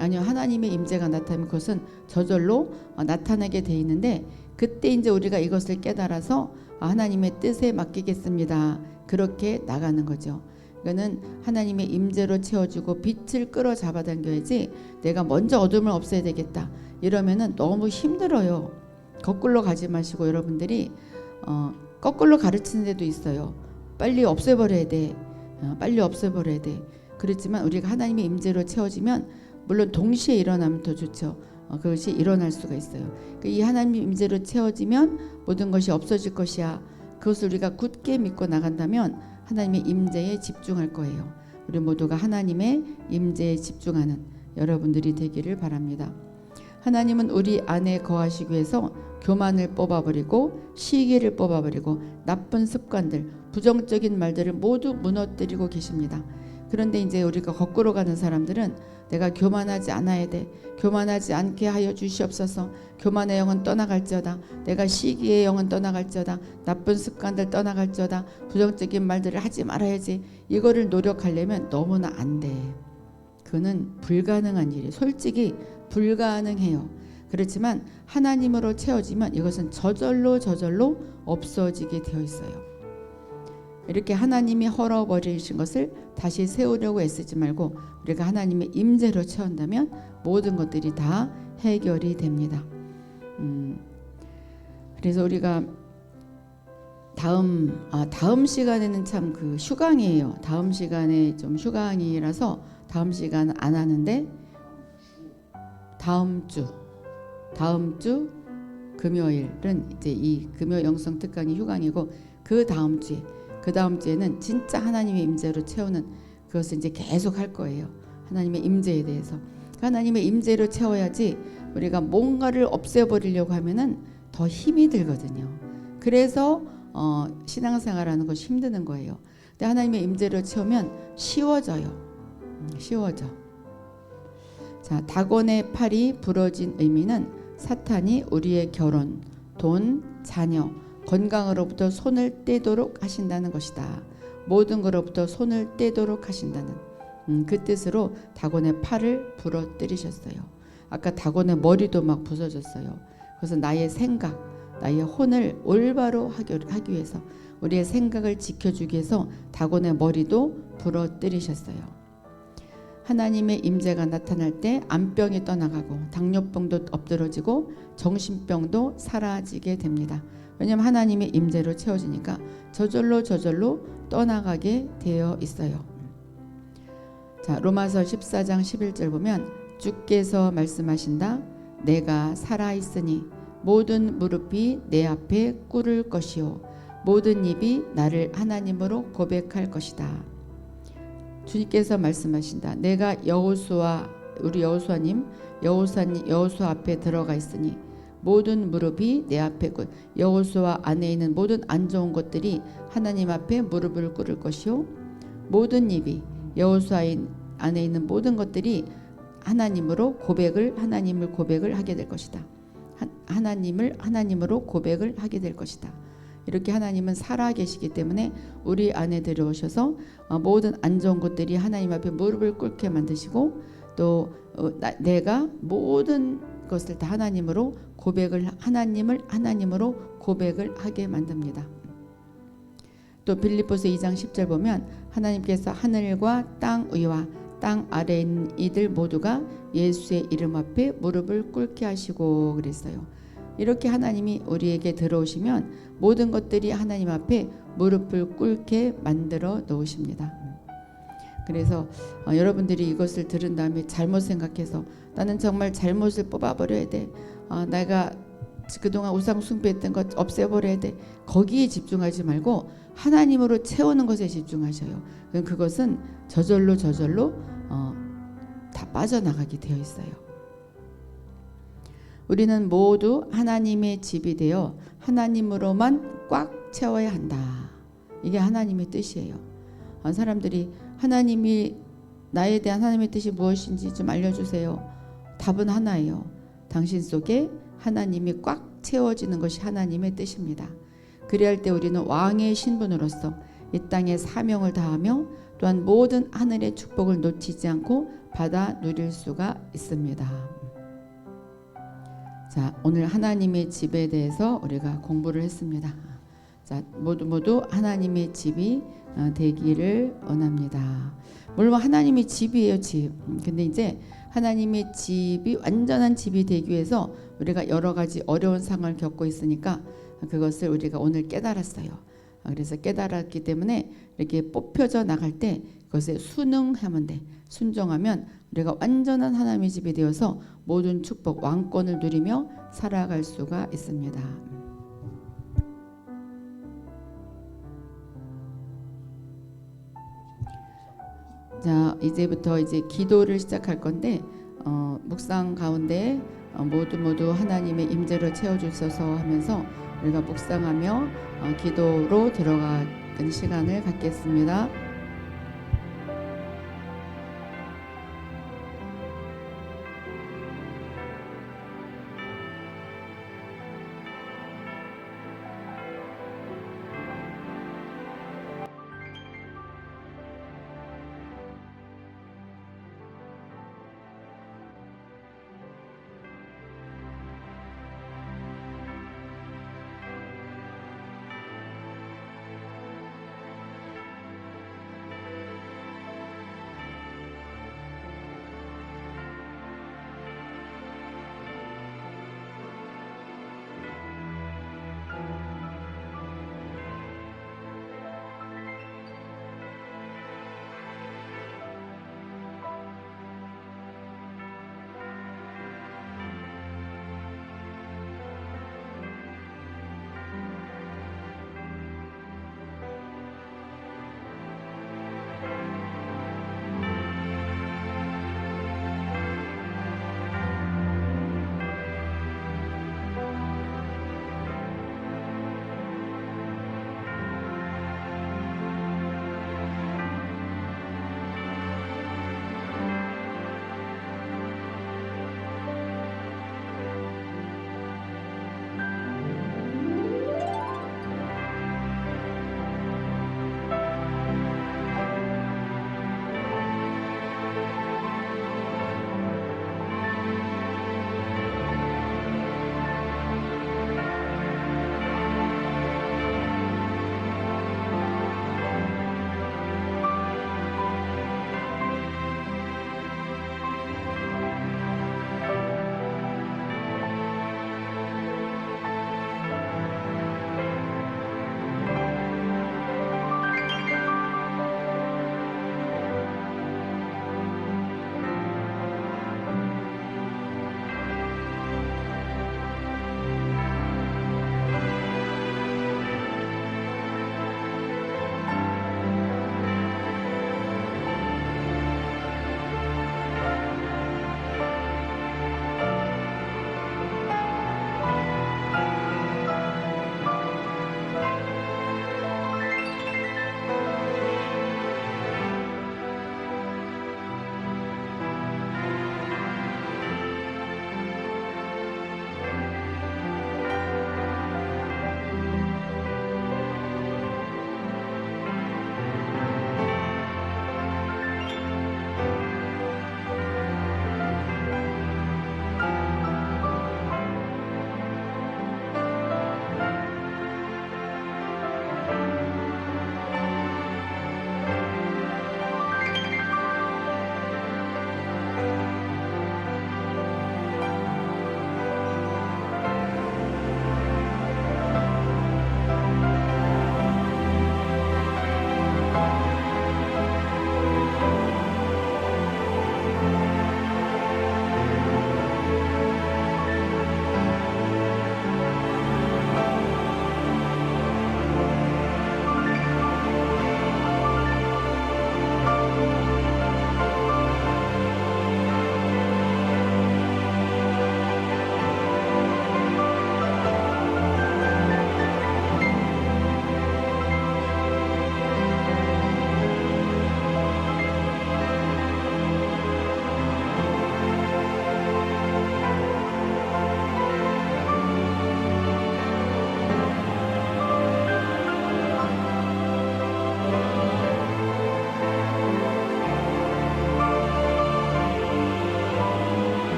Speaker 1: 아니요, 하나님의 임재가 나타나면 그것은 저절로 나타나게 돼 있는데 그때 이제 우리가 이것을 깨달아서 하나님의 뜻에 맡기겠습니다. 그렇게 나가는 거죠. 이거는 하나님의 임재로 채워주고 빛을 끌어잡아 당겨야지 내가 먼저 어둠을 없애야 되겠다. 이러면은 너무 힘들어요. 거꾸로 가지 마시고 여러분들이 거꾸로 가르치는 데도 있어요. 빨리 없애버려야 돼. 빨리 없애버려야 돼. 그렇지만 우리가 하나님의 임재로 채워지면 물론 동시에 일어나면 더 좋죠. 그것이 일어날 수가 있어요. 이 하나님의 임재로 채워지면 모든 것이 없어질 것이야. 그것을 우리가 굳게 믿고 나간다면 하나님의 임재에 집중할 거예요. 우리 모두가 하나님의 임재에 집중하는 여러분들이 되기를 바랍니다. 하나님은 우리 안에 거하시기 위해서 교만을 뽑아버리고 시기를 뽑아버리고 나쁜 습관들, 부정적인 말들을 모두 무너뜨리고 계십니다. 그런데 이제 우리가 거꾸로 가는 사람들은 내가 교만하지 않아야 돼. 교만하지 않게 하여 주시옵소서. 교만의 영은 떠나갈지어다. 내가 시기의 영은 떠나갈지어다. 나쁜 습관들 떠나갈지어다. 부정적인 말들을 하지 말아야지. 이거를 노력하려면 너무나 안 돼. 그거는 불가능한 일이에요. 솔직히 불가능해요. 그렇지만 하나님으로 채워지면 이것은 저절로 없어지게 되어 있어요. 이렇게 하나님이 헐어버리신 것을 다시 세우려고 애쓰지 말고 우리가 하나님의 임재로 채운다면 모든 것들이 다 해결이 됩니다. 그래서 우리가 다음 시간에는 참 그 휴강이에요. 다음 시간에 좀 휴강이라서 다음 시간 안 하는데 다음 주 금요일은 이제 이 금요 영성 특강이 휴강이고 그 다음 주에는 진짜 하나님의 임재로 채우는 그것을 이제 계속 할 거예요. 하나님의 임재에 대해서. 하나님의 임재로 채워야지 우리가 뭔가를 없애버리려고 하면은 더 힘이 들거든요. 그래서 신앙생활하는 것이 힘드는 거예요. 근데 하나님의 임재로 채우면 쉬워져. 자, 다곤의 팔이 부러진 의미는 사탄이 우리의 결혼, 돈, 자녀, 건강으로부터 손을 떼도록 하신다는 것이다. 모든 것으로부터 손을 떼도록 하신다는 그 뜻으로 다곤의 팔을 부러뜨리셨어요. 아까 다곤의 머리도 막 부서졌어요. 그래서 나의 생각, 나의 혼을 올바로 하기 위해서 우리의 생각을 지켜주기 위해서 다곤의 머리도 부러뜨리셨어요. 하나님의 임재가 나타날 때 암병이 떠나가고 당뇨병도 엎드러지고 정신병도 사라지게 됩니다. 왜냐하면 하나님의 임재로 채워지니까 저절로 떠나가게 되어 있어요. 자, 로마서 14장 11절 보면 주께서 말씀하신다. 내가 살아있으니 모든 무릎이 내 앞에 꿇을 것이요 모든 입이 나를 하나님으로 고백할 것이다. 주님께서 말씀하신다. 내가 우리 여호수아 앞에 들어가 있으니 모든 무릎이 내 앞에 여호수아 안에 있는 모든 안 좋은 것들이 하나님 앞에 무릎을 꿇을 것이요 모든 입이 여호수아 안에 있는 모든 것들이 하나님을 고백을 하게 될 것이다. 하나님으로 고백을 하게 될 것이다. 이렇게 하나님은 살아 계시기 때문에 우리 안에 들어오셔서 모든 안 좋은 것들이 하나님 앞에 무릎을 꿇게 만드시고 또 내가 모든 것을 다 하나님으로 고백을 하게 만듭니다. 또 빌립보서 2장 10절 보면 하나님께서 하늘과 땅 위와 땅 아래에 있는 이들 모두가 예수의 이름 앞에 무릎을 꿇게 하시고 그랬어요. 이렇게 하나님이 우리에게 들어오시면 모든 것들이 하나님 앞에 무릎을 꿇게 만들어 놓으십니다. 그래서 여러분들이 이것을 들은 다음에 잘못 생각해서 나는 정말 잘못을 뽑아버려야 돼. 내가 그동안 우상 숭배했던 것 없애버려야 돼. 거기에 집중하지 말고 하나님으로 채우는 것에 집중하셔요. 그것은 저절로 다 빠져나가게 되어 있어요. 우리는 모두 하나님의 집이 되어 하나님으로만 꽉 채워야 한다. 이게 하나님의 뜻이에요. 사람들이 나에 대한 하나님의 뜻이 무엇인지 좀 알려주세요. 답은 하나예요. 당신 속에 하나님이 꽉 채워지는 것이 하나님의 뜻입니다. 그래야 할 때 우리는 왕의 신분으로서 이 땅에 사명을 다하며 또한 모든 하늘의 축복을 놓치지 않고 받아 누릴 수가 있습니다. 자, 오늘 하나님의 집에 대해서 우리가 공부를 했습니다. 자, 모두 하나님의 집이 되기를 원합니다. 물론 하나님의 집이에요, 집. 근데 이제 하나님의 집이 완전한 집이 되기 위해서 우리가 여러 가지 어려운 상황을 겪고 있으니까 그것을 우리가 오늘 깨달았어요. 그래서 깨달았기 때문에 이렇게 뽑혀져 나갈 때 그것에 순응하면 돼. 순종하면 우리가 완전한 하나님의 집이 되어서 모든 축복, 왕권을 누리며 살아갈 수가 있습니다. 자, 이제부터 기도를 시작할 건데 묵상 가운데 모두 하나님의 임재로 채워주셔서 하면서 우리가 묵상하며 기도로 들어가는 시간을 갖겠습니다.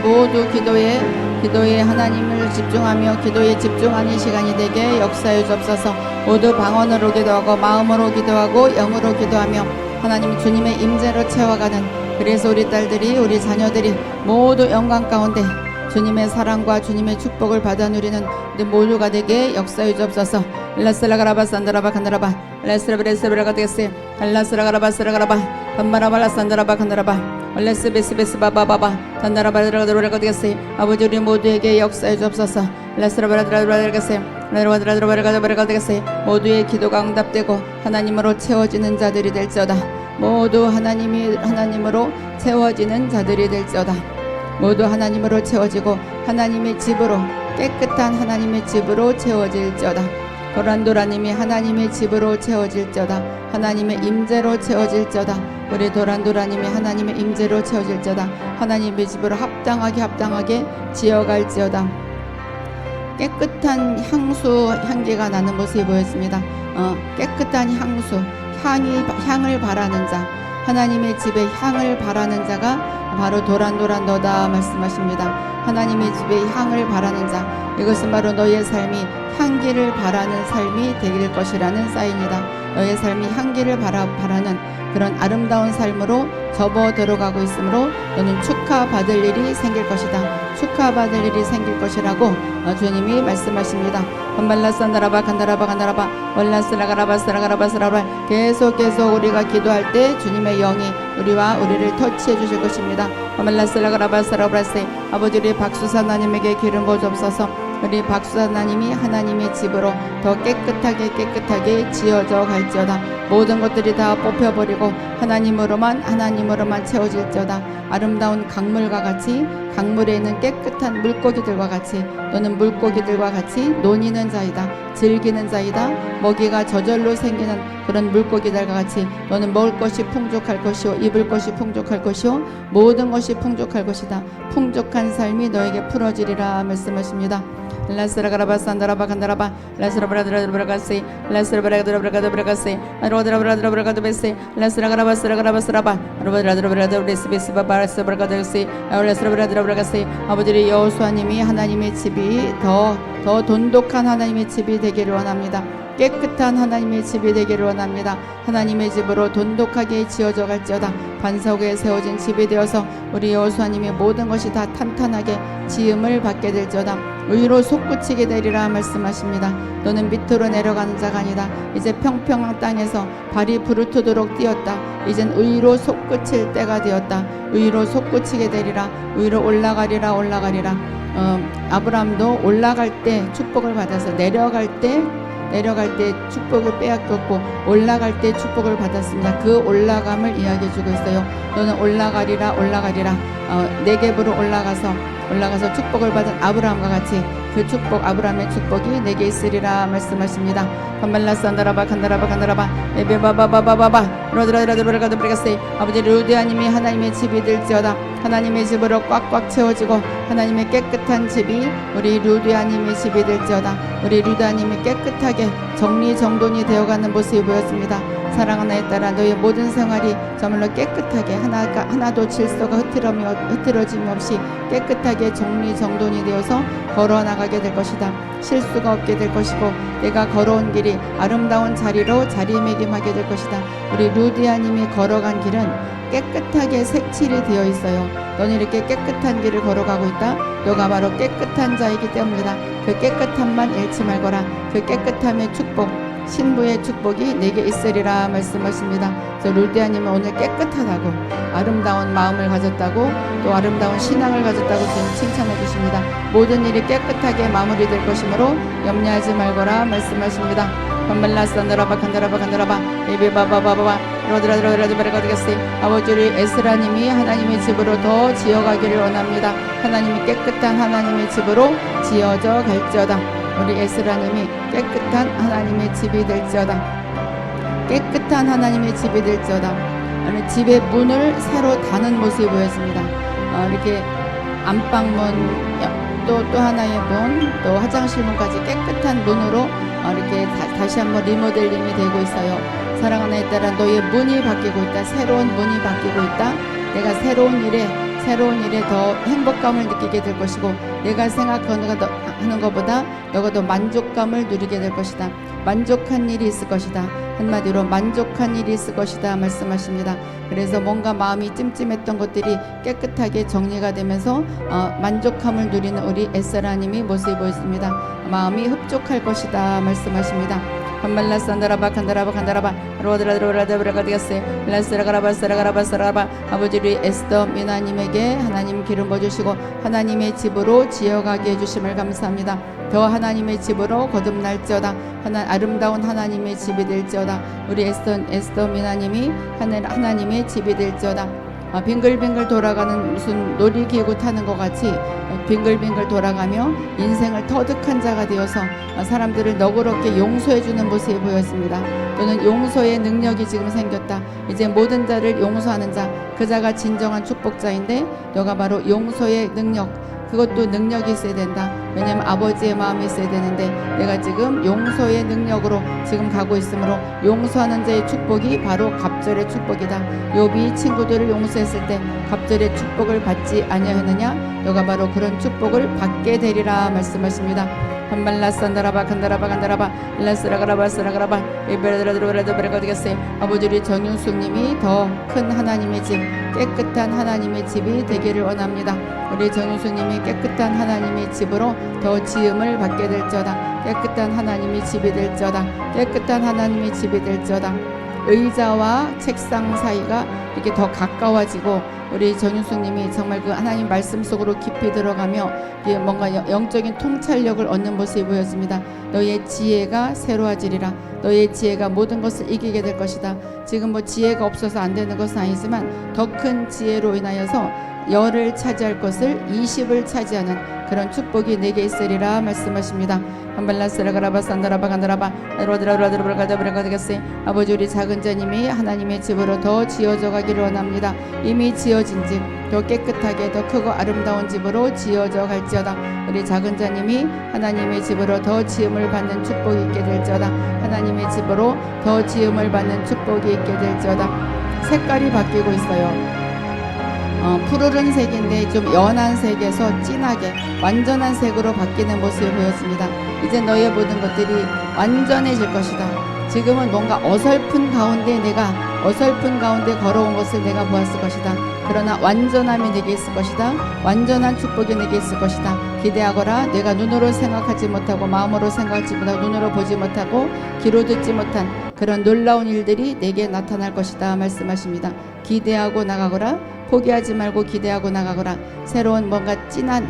Speaker 1: 모두 기도에 하나님을 집중하며 기도에 집중하는 시간이 되게 역사해 주옵소서. 모두 방언으로 기도하고 마음으로 기도하고 영으로 기도하며 하나님 주님의 임재로 채워가는, 그래서 우리 딸들이 우리 자녀들이 모두 영광 가운데 주님의 사랑과 주님의 축복을 받아 누리는 우리 모두가 되게 역사해 주옵소서. 라스라가라바 산다라바 간다라바 라스라브레스브라가 되겠어요. 라스라가라바 스라가라바 반마라발라 산다라바 간다라바 레스베스베스 바바바바 단다라바드라가드라가 되겠어요. 아버지 우리 모두에게 역사해 주옵소서. 라스라바라드라드라가 되겠어요. 라스라바라드라가 되겠어요. 모두의 기도가 응답되고 하나님으로 채워지는 자들이 될지어다. 모두 하나님으로 채워지는 자들이 될지어다. 모두 하나님으로 채워지고 하나님의 집으로, 깨끗한 하나님의 집으로 채워질지어다. 도란도라님이 하나님의 집으로 채워질지어다. 하나님의 임재로 채워질지어다. 우리 도란도라님이 하나님의 임재로 채워질지어다. 하나님의 집으로 합당하게 지어갈지어다. 깨끗한 향기가 나는 모습이 보였습니다. 깨끗한 향을 바라는 자, 하나님의 집에 향을 바라는 자가 바로 도란도란 너다 말씀하십니다. 하나님의 집에 향을 바라는 자, 이것은 바로 너의 삶이 향기를 바라는 삶이 되길 것이라는 사인이다. 너의 삶이 향기를 바라는 그런 아름다운 삶으로 접어 들어가고 있으므로 너는 축하받을 일이 생길 것이다. 축하받을 일이 생길 것이라고 주님이 말씀하십니다. 반발라산다라바 간다라바 월라스라가라바 계속 우리가 기도할 때 주님의 영이 우리를 터치해 주실 것입니다. 반발라스라가라바 아버지 우리 박수사 하나님에게 기름 부어 주옵소서. 우리 박수사 하나님이 하나님의 집으로 더 깨끗하게 지어져 갈지어다. 모든 것들이 다 뽑혀버리고 하나님으로만 채워질지어다. 아름다운 강물과 같이, 강물에 있는 깨끗한 물고기들과 같이, 너는 물고기들과 같이 논이는 자이다. 즐기는 자이다. 먹이가 저절로 생기는 그런 물고기들과 같이 너는 먹을 것이 풍족할 것이요, 입을 것이 풍족할 것이요, 모든 것이 풍족할 것이다. 풍족한 삶이 너에게 풀어지리라 말씀하십니다. 라스라가라바 산다라바 간다라바 라스라브라드라브라가세 라스라브라드라브라가드브라가세 아로드라브라드라브라가드베세 라스라가라바스라가라바스라바 아로드라드라브라드브레스베스바바라스브라가드세 라스라브라드라브라가세. 아버지 여호수아님이 하나님의 집이 더 돈독한 하나님의 집이 되기를 원합니다. 깨끗한 하나님의 집이 되기를 원합니다. 하나님의 집으로 돈독하게 지어져 갈지어다. 반석에 세워진 집이 되어서 우리 여호수아님의 모든 것이 다 탄탄하게 지음을 받게 될지어다. 의로 솟구치게 되리라 말씀하십니다. 너는 밑으로 내려가는 자가 아니다. 이제 평평한 땅에서 발이 부르트도록 뛰었다. 이젠 의로 솟구칠 때가 되었다. 의로 솟구치게 되리라. 의로 올라가리라. 아브라함도 올라갈 때 축복을 받아서 내려갈 때 축복을 빼앗겼고 올라갈 때 축복을 받았습니다. 그 올라감을 이야기해주고 있어요. 너는 올라가리라. 네겝으로 올라가서 축복을 받은 아브라함과 같이 그 축복, 아브라함의 축복이 내게 있으리라 말씀하십니다. 반발라산다라바 간다라바 에베바바바바바 로드라드라드라가드브리가세. 아버지 루디아님이 하나님의 집이 될지어다. 하나님의 집으로 꽉꽉 채워지고 하나님의 깨끗한 집이 우리 루디아님의 집이 될지어다. 우리 루디아님이 깨끗하게 정리정돈이 되어가는 모습이 보였습니다. 사랑하는 애 딸아, 너의 모든 생활이 정말로 깨끗하게 하나도 질서가 흐트러짐이 없이 깨끗하게 정리정돈이 되어서 걸어나가게 될 것이다. 실수가 없게 될 것이고 내가 걸어온 길이 아름다운 자리로 자리매김하게 될 것이다. 우리 루디아님이 걸어간 길은 깨끗하게 색칠이 되어 있어요. 너는 이렇게 깨끗한 길을 걸어가고 있다. 너가 바로 깨끗한 자이기 때문이다. 그 깨끗함만 잃지 말거라. 그 깨끗함의 축복, 신부의 축복이 내게 있으리라 말씀하십니다. 그래서 루디아님은 오늘 깨끗하다고, 아름다운 마음을 가졌다고, 또 아름다운 신앙을 가졌다고 저는 칭찬해 주십니다. 모든 일이 깨끗하게 마무리될 것이므로 염려하지 말거라 말씀하십니다. 반발라산다라바 간다라바 에비바바바바 로드라드라드라드라드라드라드라세. 아버지 우리 에스라님이 하나님의 집으로 더 지어가기를 원합니다. 하나님이 깨끗한 하나님의 집으로 지어져 갈지어다. 우리 에스라님이 깨끗한 하나님의 집이 될지어다. 깨끗한 하나님의 집이 될지어다. 집의 문을 새로 다는 모습이 보였습니다. 이렇게 안방문, 또 하나의 문, 또 화장실 문까지 깨끗한 문으로 이렇게 다시 한번 리모델링이 되고 있어요. 사랑하는 애 딸아, 너의 문이 바뀌고 있다. 새로운 문이 바뀌고 있다. 내가 새로운 일에 새로운 일에 더 행복감을 느끼게 될 것이고 내가 생각하는 것보다 너가 더 만족감을 누리게 될 것이다. 만족한 일이 있을 것이다. 한마디로 만족한 일이 있을 것이다 말씀하십니다. 그래서 뭔가 마음이 찜찜했던 것들이 깨끗하게 정리가 되면서 만족함을 누리는 우리 에스라님이 모습이 보였습니다. 마음이 흡족할 것이다 말씀하십니다. 한말라산다라바 간다라바 간다라바 로드라드로라드브라가디가세 라스라가라바스라가라바스라바 아버지 우리 에스더 미나님에게 하나님 기름 부어주시고 하나님의 집으로 지어가게 해주심을 감사합니다. 더 하나님의 집으로 거듭날지어다. 아름다운 하나님의 집이 될지어다. 우리 에스더 미나님이 하나님의 집이 될지어다. 빙글빙글 돌아가는 무슨 놀이기구 타는 것 같이 빙글빙글 돌아가며 인생을 터득한 자가 되어서 사람들을 너그럽게 용서해주는 모습이 보였습니다. 또는 용서의 능력이 지금 생겼다. 이제 모든 자를 용서하는 자, 그 자가 진정한 축복자인데 너가 바로 용서의 능력, 그것도 능력이 있어야 된다. 왜냐하면 아버지의 마음이 있어야 되는데 내가 지금 용서의 능력으로 지금 가고 있으므로 용서하는 자의 축복이 바로 갑절의 축복이다. 욥이 친구들을 용서했을 때 갑절의 축복을 받지 아니하였느냐? 너가 바로 그런 축복을 받게 되리라 말씀하십니다. 한발라산다라바 간다라바 간다라바 라스라가라바스라가라바 이베라드라드라드라드라가디가세 아버지 우리 정윤숙님이 더 큰 하나님의 집, 깨끗한 하나님의 집이 되기를 원합니다. 우리 정윤숙님이 깨끗한 하나님의 집으로 더 지음을 받게 될지어다. 깨끗한 하나님의 집이 될지어다. 깨끗한 하나님의 집이 될지어다. 의자와 책상 사이가 이렇게 더 가까워지고 우리 전윤숙님이 정말 그 하나님 말씀 속으로 깊이 들어가며 뭔가 영적인 통찰력을 얻는 모습이 보였습니다. 너의 지혜가 새로워지리라. 너의 지혜가 모든 것을 이기게 될 것이다. 지금 뭐 지혜가 없어서 안 되는 것은 아니지만 더 큰 지혜로 인하여서 열을 차지할 것을 20을 차지하는 그런 축복이 내게 있으리라 말씀하십니다. 한발라스라가라바산다라바 간다라바 로드라드라드라가다브라가디가세 아버지 우리 작은 자님이 하나님의 집으로 더 지어져 가기를 원합니다. 이미 지어진 집 더 깨끗하게 더 크고 아름다운 집으로 지어져 갈지어다. 우리 작은 자님이 하나님의 집으로 더 지음을 받는 축복이 있게 될지어다. 하나님의 집으로 더 지음을 받는 축복이 있게 될지어다. 색깔이 바뀌고 있어요. 푸르른 색인데 좀 연한 색에서 진하게 완전한 색으로 바뀌는 모습을 보였습니다. 이제 너의 모든 것들이 완전해질 것이다. 지금은 뭔가 어설픈 가운데 걸어온 것을 내가 보았을 것이다. 그러나 완전함이 내게 있을 것이다. 완전한 축복이 내게 있을 것이다. 기대하거라. 내가 눈으로 생각하지 못하고 마음으로 생각하지 못하고 눈으로 보지 못하고 귀로 듣지 못한 그런 놀라운 일들이 내게 나타날 것이다 말씀하십니다. 기대하고 나가거라. 포기하지 말고 기대하고 나가거라. 새로운 뭔가 진한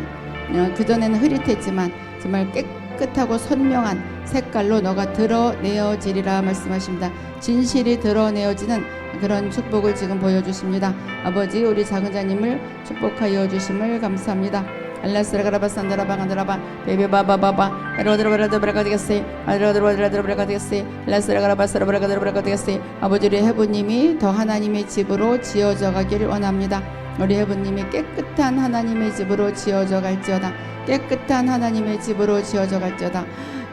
Speaker 1: 그전에는 흐릿했지만 정말 깨끗하고 선명한 색깔로 너가 드러내어지리라 말씀하십니다. 진실이 드러내어지는 그런 축복을 지금 보여주십니다. 아버지 우리 작은 자님을 축복하여 주심을 감사합니다. 알라스라가라바산다라바간다라바 베베바바바바 로드로브라드브라가디가세 아로드로브라드브라가디가세 알라스라가라바스라브라가드브라가디가세 아버지 우리 해부님이 더 하나님의 집으로 지어져 가기를 원합니다. 우리 해부님이 깨끗한 하나님의 집으로 지어져 갈지어다. 깨끗한 하나님의 집으로 지어져 갈지어다.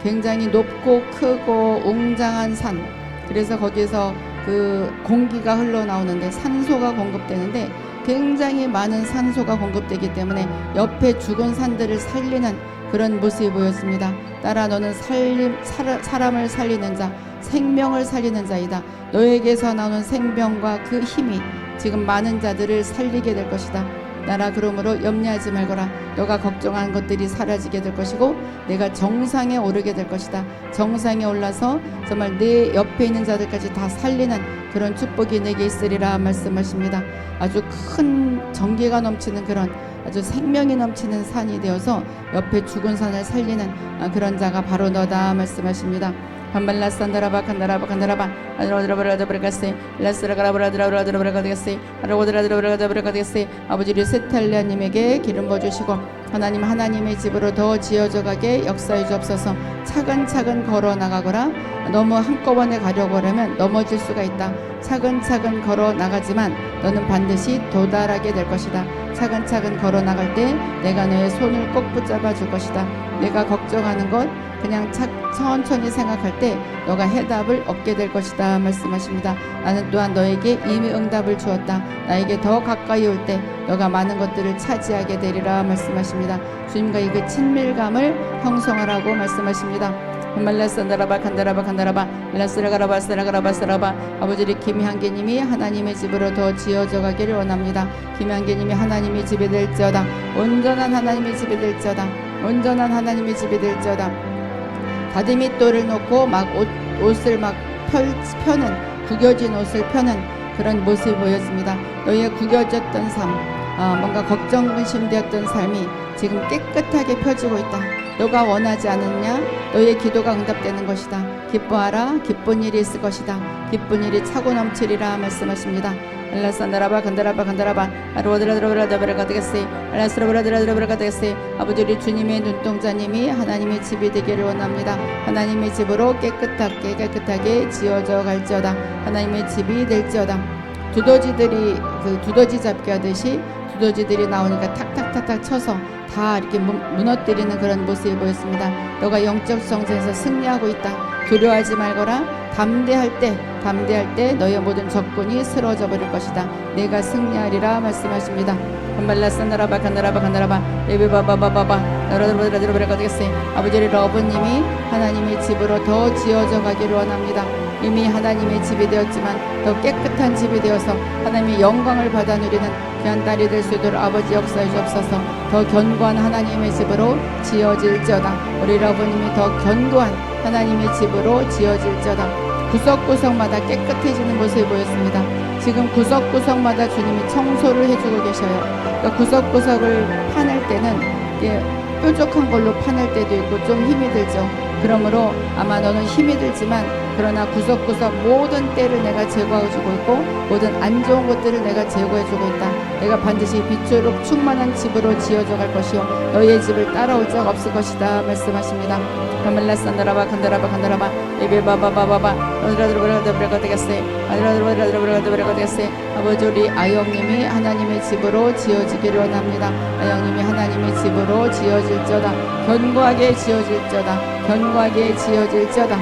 Speaker 1: 굉장히 높고 크고 웅장한 산, 그래서 거기서 그 공기가 흘러나오는데 산소가 공급되는데 굉장히 많은 산소가 공급되기 때문에 옆에 죽은 산들을 살리는 그런 모습이 보였습니다. 따라 너는 사람을 살리는 자, 생명을 살리는 자이다. 너에게서 나오는 생명과 그 힘이 지금 많은 자들을 살리게 될 것이다. 나라 그러므로 염려하지 말거라. 너가 걱정한 것들이 사라지게 될 것이고 내가 정상에 오르게 될 것이다. 정상에 올라서 정말 내 옆에 있는 자들까지 다 살리는 그런 축복이 내게 있으리라 말씀하십니다. 아주 큰 전기가 넘치는 그런 아주 생명이 넘치는 산이 되어서 옆에 죽은 산을 살리는 그런 자가 바로 너다 말씀하십니다. 한발라산다라바 간다라바 간다라바 아드로드라브라드브라가세 라스라가라브라드라브라드브라가디가세 아로드라드라브라드브라가디가세 아버지 우리 세탈리아님에게 기름 부어주시고 하나님 하나님의 집으로 더 지어져 가게 역사해 주옵소서. 차근차근 걸어 나가거라. 너무 한꺼번에 가려고 하면 넘어질 수가 있다. 차근차근 걸어 나가지만 너는 반드시 도달하게 될 것이다. 차근차근 걸어 나갈 때 내가 너의 손을 꼭 붙잡아 줄 것이다. 내가 걱정하는 것 그냥 천천히 생각할 때 너가 해답을 얻게 될 것이다 말씀하십니다. 나는 또한 너에게 이미 응답을 주었다. 나에게 더 가까이 올 때 너가 많은 것들을 차지하게 되리라 말씀하십니다. 주님과의 그 친밀감을 형성하라고 말씀하십니다. 말라산다라바 간다라바 간다라바 라스라가라바 스라가라바 아버지 김향계님이 하나님의 집으로 더 지어져 가기를 원합니다. 김향계님이 하나님의 집이 될지어다. 온전한 하나님의 집이 될지어다. 온전한 하나님의 집이 될지어다. 다리밑돌을 놓고 막 옷을 막 펴는 구겨진 옷을 펴는 그런 모습이 보였습니다. 너희의 구겨졌던 삶, 뭔가 걱정 근심되었던 삶이 지금 깨끗하게 펴지고 있다. 너가 원하지 않느냐? 너의 기도가 응답되는 것이다. 기뻐하라. 기쁜 일이 있을 것이다. 기쁜 일이 차고 넘치리라 말씀하십니다. 알라산다라바 간다라바 간다라바 아로드라드라브라다브라가 되겠으이 알라스라브라드라브라가 되겠으이 아버지 우리 주님의 눈동자님이 하나님의 집이 되기를 원합니다. 하나님의 집으로 깨끗하게 지어져 갈지어다. 하나님의 집이 될지어다. 두더지들이 그 두더지 잡기 하듯이 두더지들이 나오니까 탁탁탁탁 쳐서 다 이렇게 무너뜨리는 그런 모습이 보였습니다. 너가 영적 성전에서 승리하고 있다. 두려워하지 말거라. 담대할 때 너의 모든 적군이 쓰러져 버릴 것이다. 내가 승리하리라 말씀하십니다. 말라산다라바 간다라바 에비바바바바바 너러들어들어들어버려가 되겠어요. 아버지 러브님이 하나님의 집으로 더 지어져 가기를 원합니다. 이미 하나님의 집이 되었지만 더 깨끗한 집이 되어서 하나님의 영광을 받아 누리는 귀한 딸이 될 수 있도록 아버지 역사해 주옵소서. 더 견고한 하나님의 집으로 지어질지어다. 우리 러브님이 더 견고한 하나님의 집으로 지어질지어다. 구석구석마다 깨끗해지는 모습이 보였습니다. 지금 구석구석마다 주님이 청소를 해주고 계셔요. 그러니까 구석구석을 파낼 때는 뾰족한 걸로 파낼 때도 있고 좀 힘이 들죠. 그러므로 아마 너는 힘이 들지만 그러나 구석구석 모든 때를 내가 제거해주고 있고 모든 안 좋은 것들을 내가 제거해주고 있다. 내가 반드시 빛으로 충만한 집으로 지어져 갈 것이요 너희의 집을 따라올 적 없을 것이다 말씀하십니다. 카멜라산다라바 간다라바 에베바바바바바 어드라드라브라가 되겠어요. 아드라드라브라가 되겠어요. 아버지 우리 아영님이 하나님의 집으로 지어지기를 원합니다. 아영님이 하나님의 집으로 지어질지어다. 견고하게 지어질지어다. 견고하게 지어질지어다.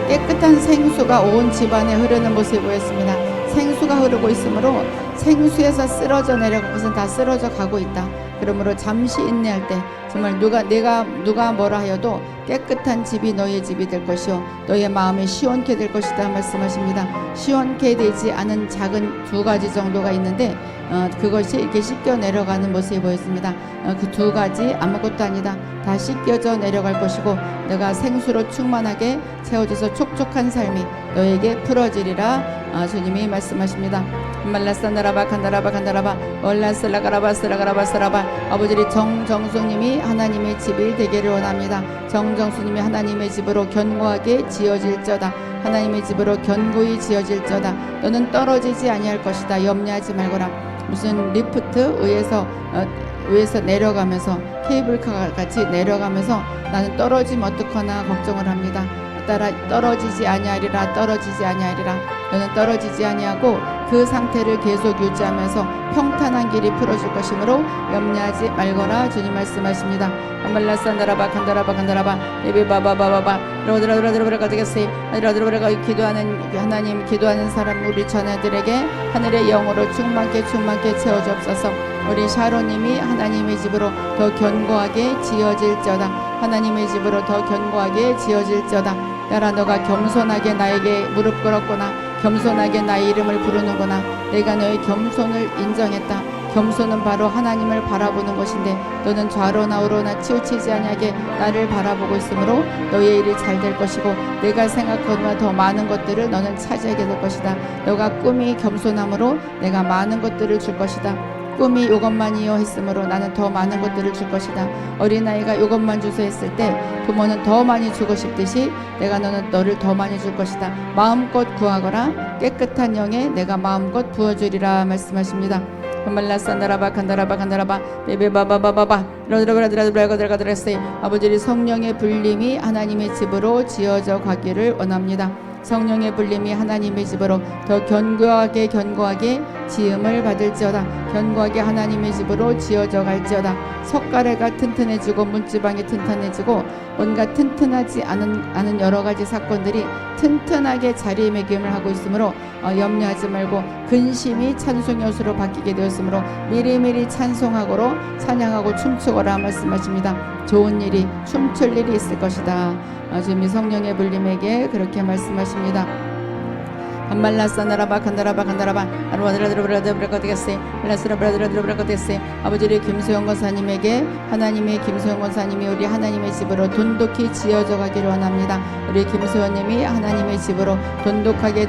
Speaker 1: 깨끗한 생수가 온 집안에 흐르는 모습이 보였습니다. 생수가 흐르고 있으므로 생수에서 쓰러져 내려간 것은 다 쓰러져 가고 있다. 그러므로 잠시 인내할 때 정말 누가 뭐라 하여도 깨끗한 집이 너희의 집이 될 것이요 너희의 마음이 시원케 될 것이다 말씀하십니다. 시원케 되지 않은 작은 두 가지 정도가 있는데 그것이 이렇게 씻겨 내려가는 모습이 보였습니다. 그 두 가지 아무것도 아니다. 다 씻겨져 내려갈 것이고 내가 생수로 충만하게 채워져서 촉촉한 삶이 너에게 풀어지리라 주님이 말씀하십니다. 말라산다라바 간다라바 올라슬라가라바 아버지 정정수님이 하나님의 집이 되기를 원합니다. 정정수님이 하나님의 집으로 견고하게 지어질지어다. 하나님의 집으로 견고히 지어질지어다. 너는 떨어지지 아니할 것이다. 염려하지 말거라. 무슨 리프트 위에서 내려가면서 케이블카 같이 내려가면서 나는 떨어지면 어떡하나 걱정을 합니다. 따라 떨어지지 아니하리라. 너는 떨어지지 아니하고 그 상태를 계속 유지하면서 평탄한 길이 풀어질 것이므로 염려하지 말거라 주님 말씀하십니다. 말라산다라바 간다라바 에비바바바바바 로드라드라드라가 되겠어요. 로드라드라가 기도하는 하나님 기도하는 사람 우리 전하들에게 하늘의 영으로 충만케 채워주옵소서. 우리 샤로님이 하나님의 집으로 더 견고하게 지어질지어다. 하나님의 집으로 더 견고하게 지어질지어다. 따라 너가 겸손하게 나에게 무릎 꿇었구나. 겸손하게 나의 이름을 부르는구나. 내가 너의 겸손을 인정했다. 겸손은 바로 하나님을 바라보는 것인데 너는 좌로나 우로나 치우치지 아니하게 나를 바라보고 있으므로 너의 일이 잘 될 것이고 내가 생각하는 더 많은 것들을 너는 차지하게 될 것이다. 너가 꿈이 겸손함으로 내가 많은 것들을 줄 것이다. 꿈이 이것만이요 했으므로 나는 더 많은 것들을 줄 것이다. 어린아이가 이것만 주소 했을 때 부모는 더 많이 주고 싶듯이 내가 너를 더 많이 줄 것이다. 마음껏 구하거라. 깨끗한 영에 내가 마음껏 부어주리라 말씀하십니다. 말라산다라바 간다라바 간다라바 베베바바바바바 아버지 성령의 불림이 하나님의 집으로 지어져 가기를 원합니다. 성령의 불림이 하나님의 집으로 더 견고하게 지음을 받을지어다. 견고하게 하나님의 집으로 지어져 갈지어다. 석가래가 튼튼해지고 문지방이 튼튼해지고 온갖 튼튼하지 않은 여러 가지 사건들이 튼튼하게 자리매김을 하고 있으므로 염려하지 말고 근심이 찬송의 옷으로 바뀌게 되었으므로 미리미리 찬양하고 춤추거라 말씀하십니다. 좋은 일이 춤출 일이 있을 것이다. 지금 이 성령의 불림에게 그렇게 말씀하십니다. 한말라사나라바 간다라바 아버지 김소영 권사님에게 하나님의 김소영 권사님이 우리 하나님의 집으로 돈독히 지어져 가기를 원합니다. 우리 김소영님이 하나님의 집으로 돈독하게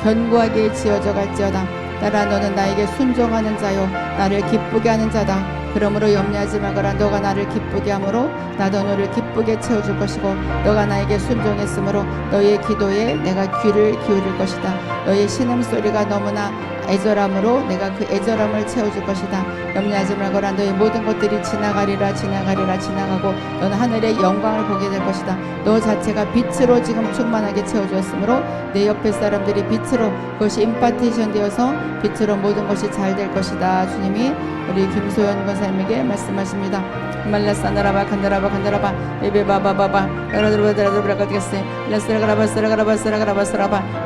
Speaker 1: 견고하게 지어져 갈지어다. 따라 너는 나에게 순종하는 자요 나를 기쁘게 하는 자다. 그러므로 염려하지 말거라. 너가 나를 기쁘게 함으로 나도 너를 기쁘게 채워줄 것이고 너가 나에게 순종했으므로 너의 기도에 내가 귀를 기울일 것이다. 너의 신음소리가 너무나 애절함으로 내가 그 애절함을 채워줄 것이다. 염려하지 말거라. 너의 모든 것들이 지나가리라 지나가고 너는 하늘의 영광을 보게 될 것이다. 너 자체가 빛으로 지금 충만하게 채워졌으므로 내 옆에 사람들이 빛으로 그것이 임파테이션 되어서 빛으로 모든 것이 잘 될 것이다. 주님이 우리 김소연 권사님에게 말씀하십니다. 말라사나라바 간다라바 베베바바바바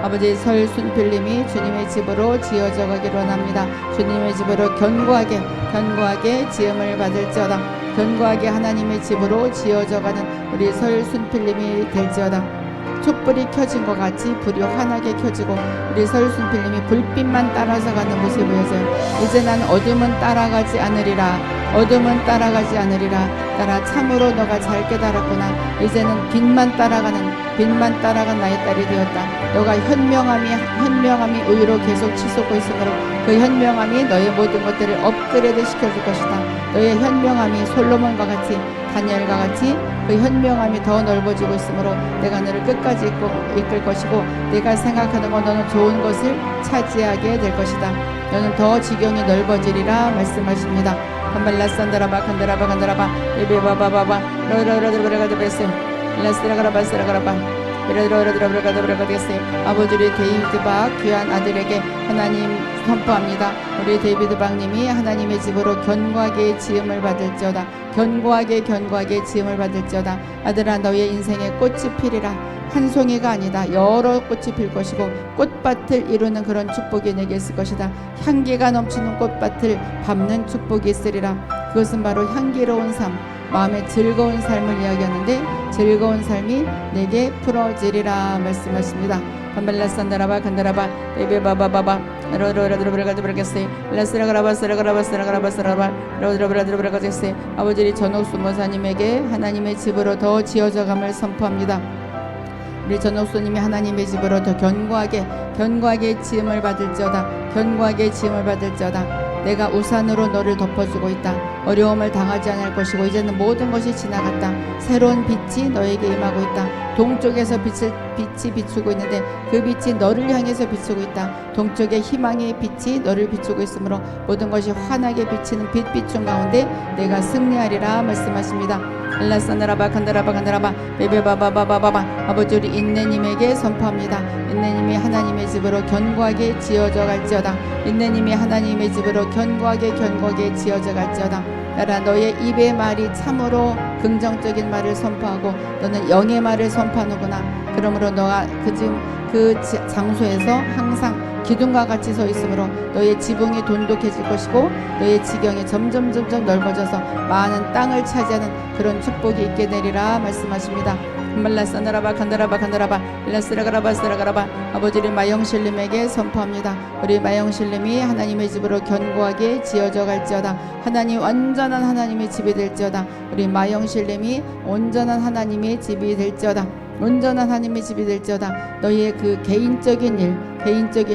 Speaker 1: 아버지 설순필님이 주님의 집으로 지어져 가기를 원합니다. 주님의 집으로 견고하게 지음을 받을지어다. 견고하게 하나님의 집으로 지어져가는 우리 설순필님이 될지어다. 촛불이 켜진 것 같이 불이 환하게 켜지고 우리 설순필님이 불빛만 따라서 가는 모습이 보여져요. 이제 난 어둠은 따라가지 않으리라. 따라 참으로 너가 잘 깨달았구나. 이제는 빛만 따라간 나의 딸이 되었다. 너가 현명함이 의로 계속 치솟고 있으므로 그 현명함이 너의 모든 것들을 업그레이드 시켜줄 것이다. 너의 현명함이 솔로몬과 같이 다니엘과 같이 그 현명함이 더 넓어지고 있으므로 내가 너를 끝까지 이끌 것이고 내가 생각하는 건 너는 좋은 것을 차지하게 될 것이다. 너는 더 지경이 넓어지리라 말씀하십니다. 한발라산다라바 간다라바 베베바바바바 아버지의 데이비드 박 귀한 아들에게 하나님 선포합니다. 우리 데이비드 박님이 하나님의 집으로 견고하게 지음을 받을지어다. 견고하게 지음을 받을지어다. 아들아 너의 인생에 꽃이 피리라. 한 송이가 아니다. 여러 꽃이 필 것이고 꽃밭을 이루는 그런 축복이 내게 있을 것이다. 향기가 넘치는 꽃밭을 밟는 축복이 있으리라. 그것은 바로 향기로운 삶, 마음의 즐거운 삶을 이야기하는데 즐거운 삶이 내게 풀어지리라 말씀하십니다. 한발라산다라바 간다라바 베베바바바바 아버지 전옥수 모사님에게 하나님의 집으로 더 지어져감을 선포합니다. 우리 전옥수님이 하나님의 집으로 더 견고하게 지음을 받을지어다. 내가 우산으로 너를 덮어주고 있다. 어려움을 당하지 않을 것이고 이제는 모든 것이 지나갔다. 새로운 빛이 너에게 임하고 있다. 동쪽에서 빛이 비추고 있는데 그 빛이 너를 향해서 비추고 있다. 동쪽의 희망의 빛이 너를 비추고 있으므로 모든 것이 환하게 비치는 빛 비춘 가운데 내가 승리하리라 말씀하십니다. 엘라사나라바 간다라바 베베바바바바바 아버지 우리 인내님에게 선포합니다. 인내님이 하나님의 집으로 견고하게 지어져 갈지어다. 인내님이 하나님의 집으로 견고하게 지어져 갈지어다. 따라 너의 입의 말이 참으로 긍정적인 말을 선포하고 너는 영의 말을 선포하는구나. 그러므로 너가 그 장소에서 항상 기둥과 같이 서 있으므로 너의 지붕이 돈독해질 것이고 너의 지경이 점점 넓어져서 많은 땅을 차지하는 그런 축복이 있게 되리라 말씀하십니다. 말라사나라바 간다라바 일라스라가라바 아버지 우리 마영실님에게 선포합니다. 우리 마영실님이 하나님의 집으로 견고하게 지어져 갈지어다. 하나님 온전한 하나님의 집이 될지어다. 우리 마영실님이 온전한 하나님의 집이 될지어다. 너희의 그 개인적인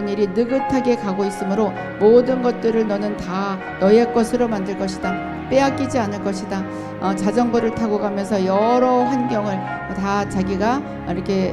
Speaker 1: 일이 느긋하게 가고 있으므로 모든 것들을 너는 다 너의 것으로 만들 것이다. 빼앗기지 않을 것이다. 자전거를 타고 가면서 여러 환경을 다 자기가 이렇게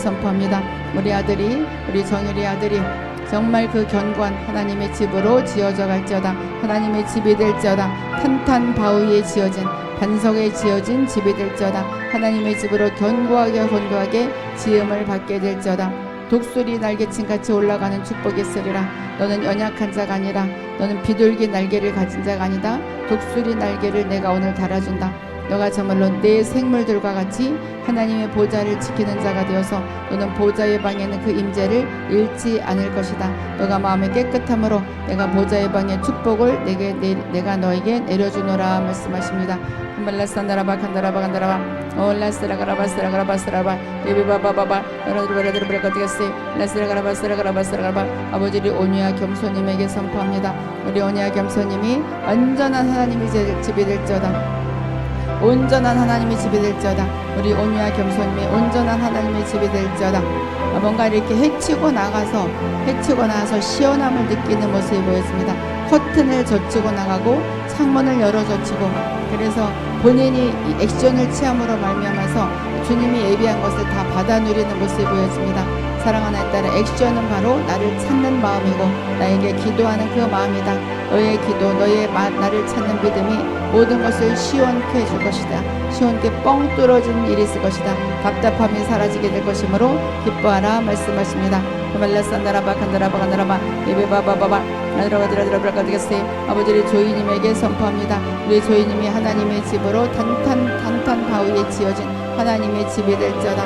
Speaker 1: 선포합니다. 우리 아들이, 우리 정일이 아들이 정말 그 견고한 하나님의 집으로 지어져 갈지어다. 하나님의 집이 될지어다. 탄탄 바위에 지어진, 반석에 지어진 집이 될지어다. 하나님의 집으로 견고하게 지음을 받게 될지어다. 독수리 날개친같이 올라가는 축복이 있으리라. 너는 연약한 자가 아니라, 너는 비둘기 날개를 가진 자가 아니다. 독수리 날개를 내가 오늘 달아준다. 너가 저물로 내 생물들과 같이 하나님의 보좌를 지키는 자가 되어서 너는 보좌의 방에는 그 임재를 잃지 않을 것이다. 너가 마음의 깨끗함으로 내가 보좌의 방의 축복을 내가 너에게 내려주노라 말씀하십니다. 한발라산다라바 간다라바 간다라바 올라스라가라바스라가라바스라바 베비바바바바 여러분들이 라스라가라바스라가라바스라가라바 아버지 온유와 겸손님에게 선포합니다. 우리 온유와 겸손님이 완전한 하나님의 집이 될지어다. 온전한 하나님의 집이 될지어다. 우리 온유와 겸손님이 온전한 하나님의 집이 될지어다. 뭔가 이렇게 헤치고 나가서 시원함을 느끼는 모습이 보였습니다. 커튼을 젖히고 나가고 창문을 열어 젖히고, 그래서 본인이 액션을 취함으로 말미암아서 주님이 예비한 것을 다 받아 누리는 모습이 보여집니다. 사랑하는 딸의 액션은 바로 나를 찾는 마음이고 나에게 기도하는 그 마음이다. 너의 기도, 나를 찾는 믿음이 모든 것을 시원케 해줄 것이다. 시원케 뻥 뚫어진 일이 있을 것이다. 답답함이 사라지게 될 것이므로 기뻐하라 말씀하십니다. 말라산다라바 간다라바 간다라바 예배바바바바 나들어가들어가되겠어요. 아버지 조이님에게 선포합니다. 우리 조이님이 하나님의 집으로 탄탄 바위에 지어진 하나님의 집이 될지어다.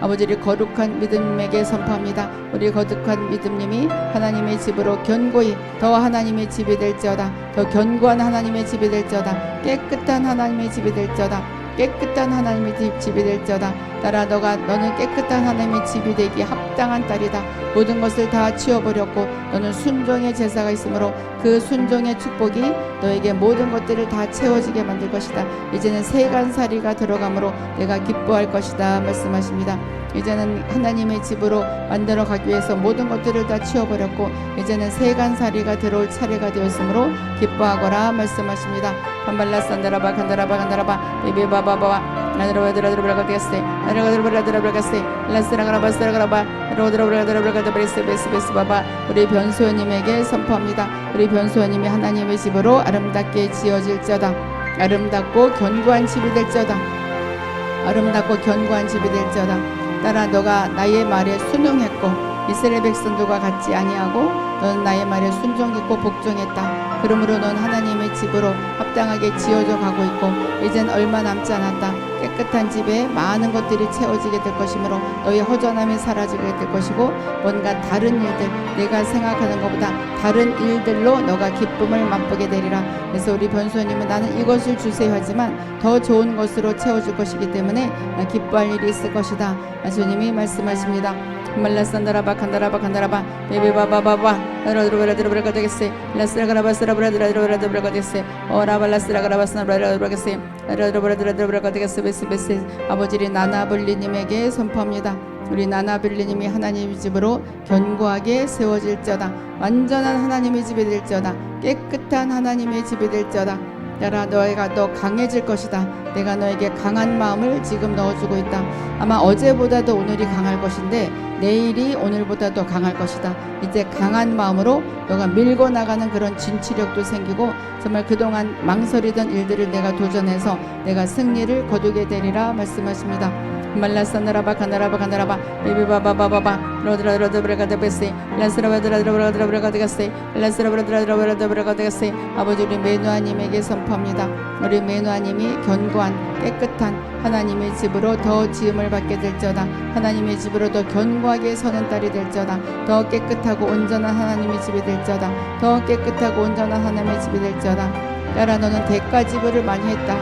Speaker 1: 아버지 우리 거룩한 믿음에게 선포합니다. 우리 거룩한 믿음님이 하나님의 집으로 견고히 더 하나님의 집이 될지어다. 더 견고한 하나님의 집이 될지어다. 깨끗한 하나님의 집이 될지어다. 깨끗한 하나님의 집이 될지어다. 딸아 너는 깨끗한 하나님의 집이 되기 합당한 딸이다. 모든 것을 다 치워버렸고 너는 순종의 제사가 있으므로 그 순종의 축복이 너에게 모든 것들을 다 채워지게 만들 것이다. 이제는 세간살이가 들어가므로 내가 기뻐할 것이다 말씀하십니다. 이제는 하나님의 집으로 만들어 가기 위해서 모든 것들을 다 치워버렸고 이제는 세간살이가 들어올 차례가 되었으므로 기뻐하거라 말씀하십니다. 반발라산다라바 간다라바 베베바바바 나드라바드라드라브라가데스테 나드라바드라브라가데스테 라스라가라바스라가라바 로드라브라가드라브라가데베스베스베스바바 우리 변소연님에게 선포합니다. 우리 변소연님이 하나님의 집으로 아름답게 지어질지어다. 아름답고 견고한 집이 될지어다. 아름답고 견고한 집이 될지어다. 따라 너가 나의 말에 순응했고 이스라엘 백성들과 같지 아니하고 너는 나의 말에 순종했고 복종했다. 그러므로 넌 하나님의 집으로 합당하게 지어져 가고 있고 이젠 얼마 남지 않았다. 깨끗한 집에 많은 것들이 채워지게 될 것이므로 너의 허전함이 사라지게 될 것이고 뭔가 다른 일들 내가 생각하는 것보다 다른 일들로 너가 기쁨을 맛보게 되리라. 그래서 우리 변소님은 나는 이것을 주세요 하지만 더 좋은 것으로 채워줄 것이기 때문에 기뻐할 일이 있을 것이다. 주님이 말씀하십니다. 말라산다라바 간다라바 베베바바바바 라드로브라드로브라가데게세 라스라가라바스라브라드라드로브라가데게세 오라발라스라가라바스나브라드로브라가데게세 라드로브라드라드로브라가데게세 베스베스 아버지 나나블리님에게 선포합니다. 우리 나나블리님이 하나님의 집으로 견고하게 세워질지어다. 완전한 하나님의 집이 될지어다. 깨끗한 하나님의 집이 될지어다. 따라 너희가 더 강해질 것이다. 내가 너에게 강한 마음을 지금 넣어주고 있다. 아마 어제보다도 오늘이 강할 것인데 내일이 오늘보다 더 강할 것이다. 이제 강한 마음으로 너가 밀고 나가는 그런 진취력도 생기고 정말 그동안 망설이던 일들을 내가 도전해서 내가 승리를 거두게 되리라 말씀하십니다. 말라산나라바 간다라바 비비바바바바바 로드라드라드브라가데베세 라스라바드라드라브라가데게세 라스라바드라드라브라가데게세 아버지 우리 메누아님에게 선포합니다. 우리 메누아님이 견고한 깨끗한 하나님의 집으로 더 지음을 받게 될지어다. 하나님의 집으로 더 견고하게 서는 딸이 될지어다. 더 깨끗하고 온전한 하나님의 집이 될지어다. 더 깨끗하고 온전한 하나님의 집이 될지어다. 따라 너는 대가 지불을 많이 했다.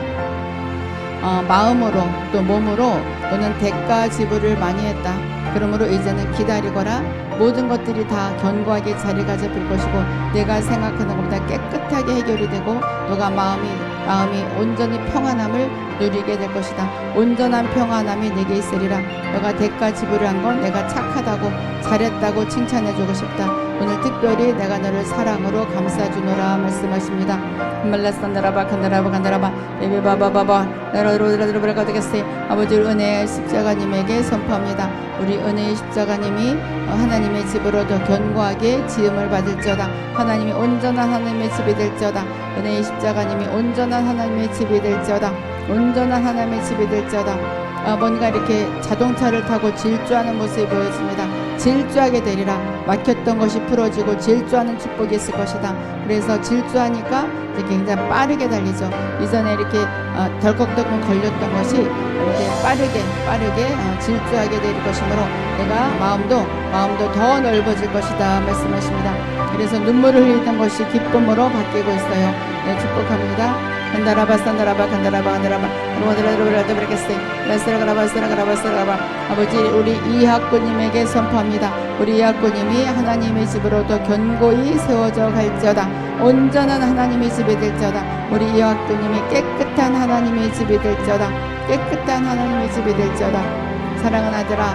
Speaker 1: 마음으로 또 몸으로 너는 대가 지불을 많이 했다. 그러므로 이제는 기다리거라. 모든 것들이 다 견고하게 자리가 잡힐 것이고 내가 생각하는 것보다 깨끗하게 해결이 되고 너가 마음이 온전히 평안함을 누리게 될 것이다. 온전한 평안함이 내게 있으리라. 너가 대가 지불을 한 건 내가 착하다고 잘했다고 칭찬해주고 싶다. 오늘 특별히 내가 너를 사랑으로 감싸주노라 말씀하십니다. 말라산다라바 간다라바 베베바바바바 나라로드라드라브라가데게세 아버지 은혜의 십자가님에게 선포합니다. 우리 은혜의 십자가님이 하나님의 집으로 더 견고하게 지음을 받을지어다. 하나님이 온전한 하나님의 집이 될지어다. 은혜의 십자가님이 온전한 하나님의 집이 될지어다. 온전한 하나님의 집이 될지어다. 뭔가 이렇게 자동차를 타고 질주하는 모습이 보여집니다. 질주하게 되리라. 막혔던 것이 풀어지고 질주하는 축복이 있을 것이다. 그래서 질주하니까 굉장히 빠르게 달리죠. 이전에 이렇게 덜컥덜컥 걸렸던 것이 이렇게 빠르게 질주하게 될 것이므로 내가 마음도 더 넓어질 것이다 말씀하십니다. 그래서 눈물을 흘리던 것이 기쁨으로 바뀌고 있어요. 네, 축복합니다. 간다라바 아버지 우리 이학구님에게 선포합니다. 우리 이학구님이 하나님의 집으로 더 견고히 세워져 갈지어다. 온전한 하나님의 집이 될지어다. 우리 이학구님이 깨끗한 하나님의 집이 될지어다. 깨끗한 하나님의 집이 될지어다. 사랑하는 아들아,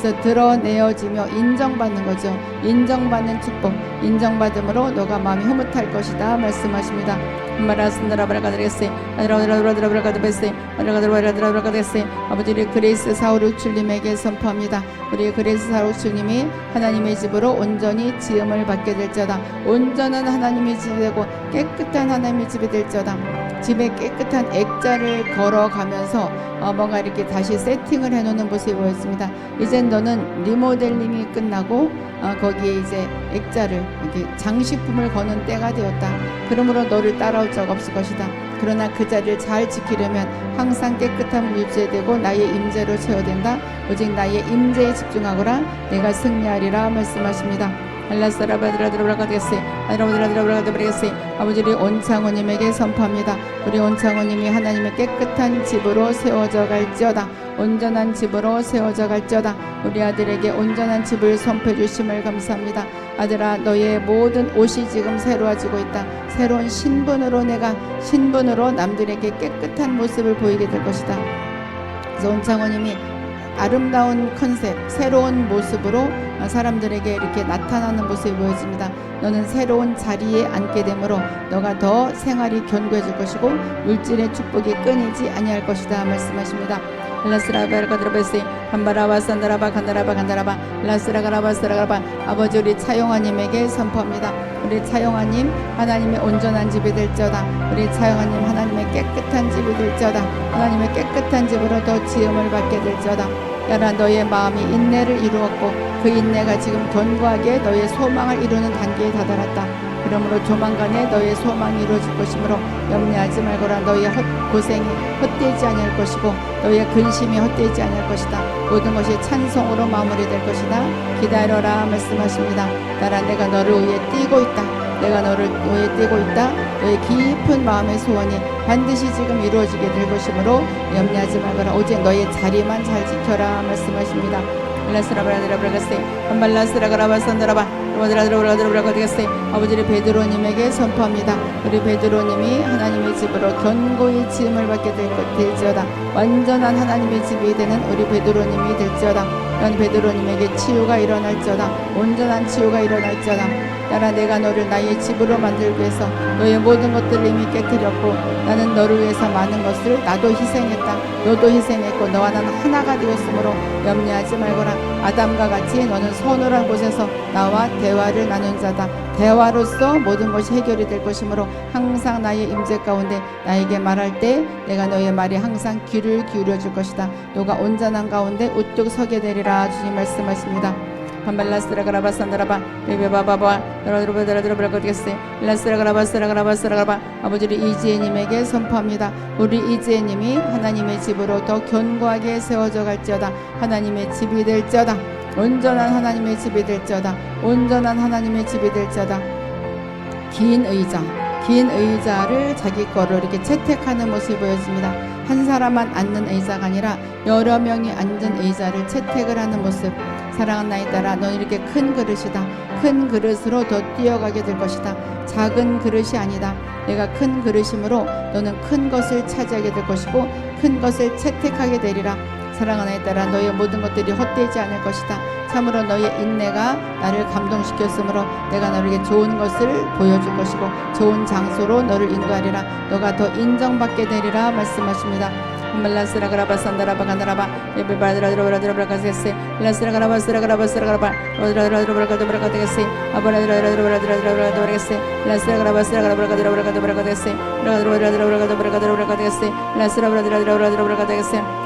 Speaker 1: 그래서 드러내어지며 인정받는 거죠. 인정받는 축복, 인정받음으로 너가 마음이 흐뭇할 것이다 말씀하십니다. 아버지, 우리 그레이스 사오룩출님에게 선포합니다. 우리 그레이스 사오룩출님이 하나님의 집으로 온전히 지음을 받게 될지어다. 온전한 하나님의 집이 되고 깨끗한 하나님의 집이 될지어다. 집에 깨끗한 액자를 걸어가면서 뭔가 이렇게 다시 세팅을 해놓는 모습이 보였습니다. 이젠 너는 리모델링이 끝나고 거기에 이제 액자를 이렇게 장식품을 거는 때가 되었다. 그러므로 너를 따라올 자가 없을 것이다. 그러나 그 자리를 잘 지키려면 항상 깨끗함을 유지해야 되고 나의 임재로 채워야 된다. 오직 나의 임재에 집중하거라. 내가 승리하리라 말씀하십니다. 아버지, 우리 온창호님에게 선포합니다. 우리 온창호님이 하나님의 깨끗한 집으로 세워져 갈지어다. 온전한 집으로 세워져 갈지어다. 우리 아들에게 온전한 집을 선포해 주심을 감사합니다. 아들아, 너의 모든 옷이 지금 새로워지고 있다. 새로운 신분으로 내가 신분으로 남들에게 깨끗한 모습을 보이게 될 것이다. 그래서 온창호님이 아름다운 컨셉, 새로운 모습으로 사람들에게 이렇게 나타나는 모습이 보여집니다. 너는 새로운 자리에 앉게 되므로 너가 더 생활이 견고해질 것이고 물질의 축복이 끊이지 아니할 것이다 말씀하십니다. 아버지, 우리 차용아님에게 선포합니다. 우리 차용아님, 하나님의 온전한 집이 될지어다. 우리 차용아님, 하나님의 깨끗한 집이 될지어다. 하나님의 깨끗한 집으로 더 지음을 받게 될지어다. 야라, 너의 마음이 인내를 이루었고 그 인내가 지금 견고하게 너의 소망을 이루는 단계에 다다랐다. 그러므로 조만간에 너의 소망이 이루어질 것이므로 염려하지 말거라. 너의 고생이 헛되지 아니할 것이고 너의 근심이 헛되지 아니할 것이다. 모든 것이 찬송으로 마무리될 것이다. 기다려라 말씀하십니다. 나라, 내가 너를 위해 뛰고 있다. 내가 너를 위해 뛰고 있다. 너의 깊은 마음의 소원이 반드시 지금 이루어지게 될 것이므로 염려하지 말거라. 오직 너의 자리만 잘 지켜라 말씀하십니다. 아버지, 우리 베드로님에게 선포합니다. 우리 베드로님이 하나님의 집으로 견고히 지음을 받게 될지어다. 완전한 하나님의 집이 되는 우리 베드로님이 될지어다. 이런 베드로님에게 치유가 일어날지어다. 온전한 치유가 일어날지어다. 따라, 내가 너를 나의 집으로 만들기 위해서 너의 모든 것들을 이미 깨뜨렸고 나는 너를 위해서 많은 것을 나도 희생했다. 너도 희생했고 너와 나는 하나가 되었으므로 염려하지 말거라. 아담과 같이 너는 서늘한 곳에서 나와 대화를 나눈 자다. 대화로서 모든 것이 해결이 될 것이므로 항상 나의 임재 가운데 나에게 말할 때 내가 너의 말에 항상 귀를 기울여 줄 것이다. 너가 온전한 가운데 우뚝 서게 되리라. 주님 말씀하십니다. 아버지, 우리 이지혜님에게 선포합니다. 우리 이지혜님이 하나님의 집으로 더 견고하게 세워져 갈지어다. 하나님의 집이 될지어다. 온전한 하나님의 집이 될지어다. 온전한 하나님의 집이 될지어다. 긴 의자를 자기 거로 이렇게 채택하는 모습이 보여집니다. 한 사람만 앉는 의자가 아니라 여러 명이 앉은 의자를 채택을 하는 모습. 사랑하는 나에 따라 너는 이렇게 큰 그릇이다. 큰 그릇으로 더 뛰어가게 될 것이다. 작은 그릇이 아니다. 내가 큰 그릇이므로 너는 큰 것을 차지하게 될 것이고 큰 것을 채택하게 되리라. 사랑하는 나에 따라 너의 모든 것들이 헛되지 않을 것이다. 참으로 너의 인내가 나를 감동시켰으므로 내가 너에게 좋은 것을 보여줄 것이고 좋은 장소로 너를 인도하리라. 너가 더 인정받게 되리라 말씀하십니다.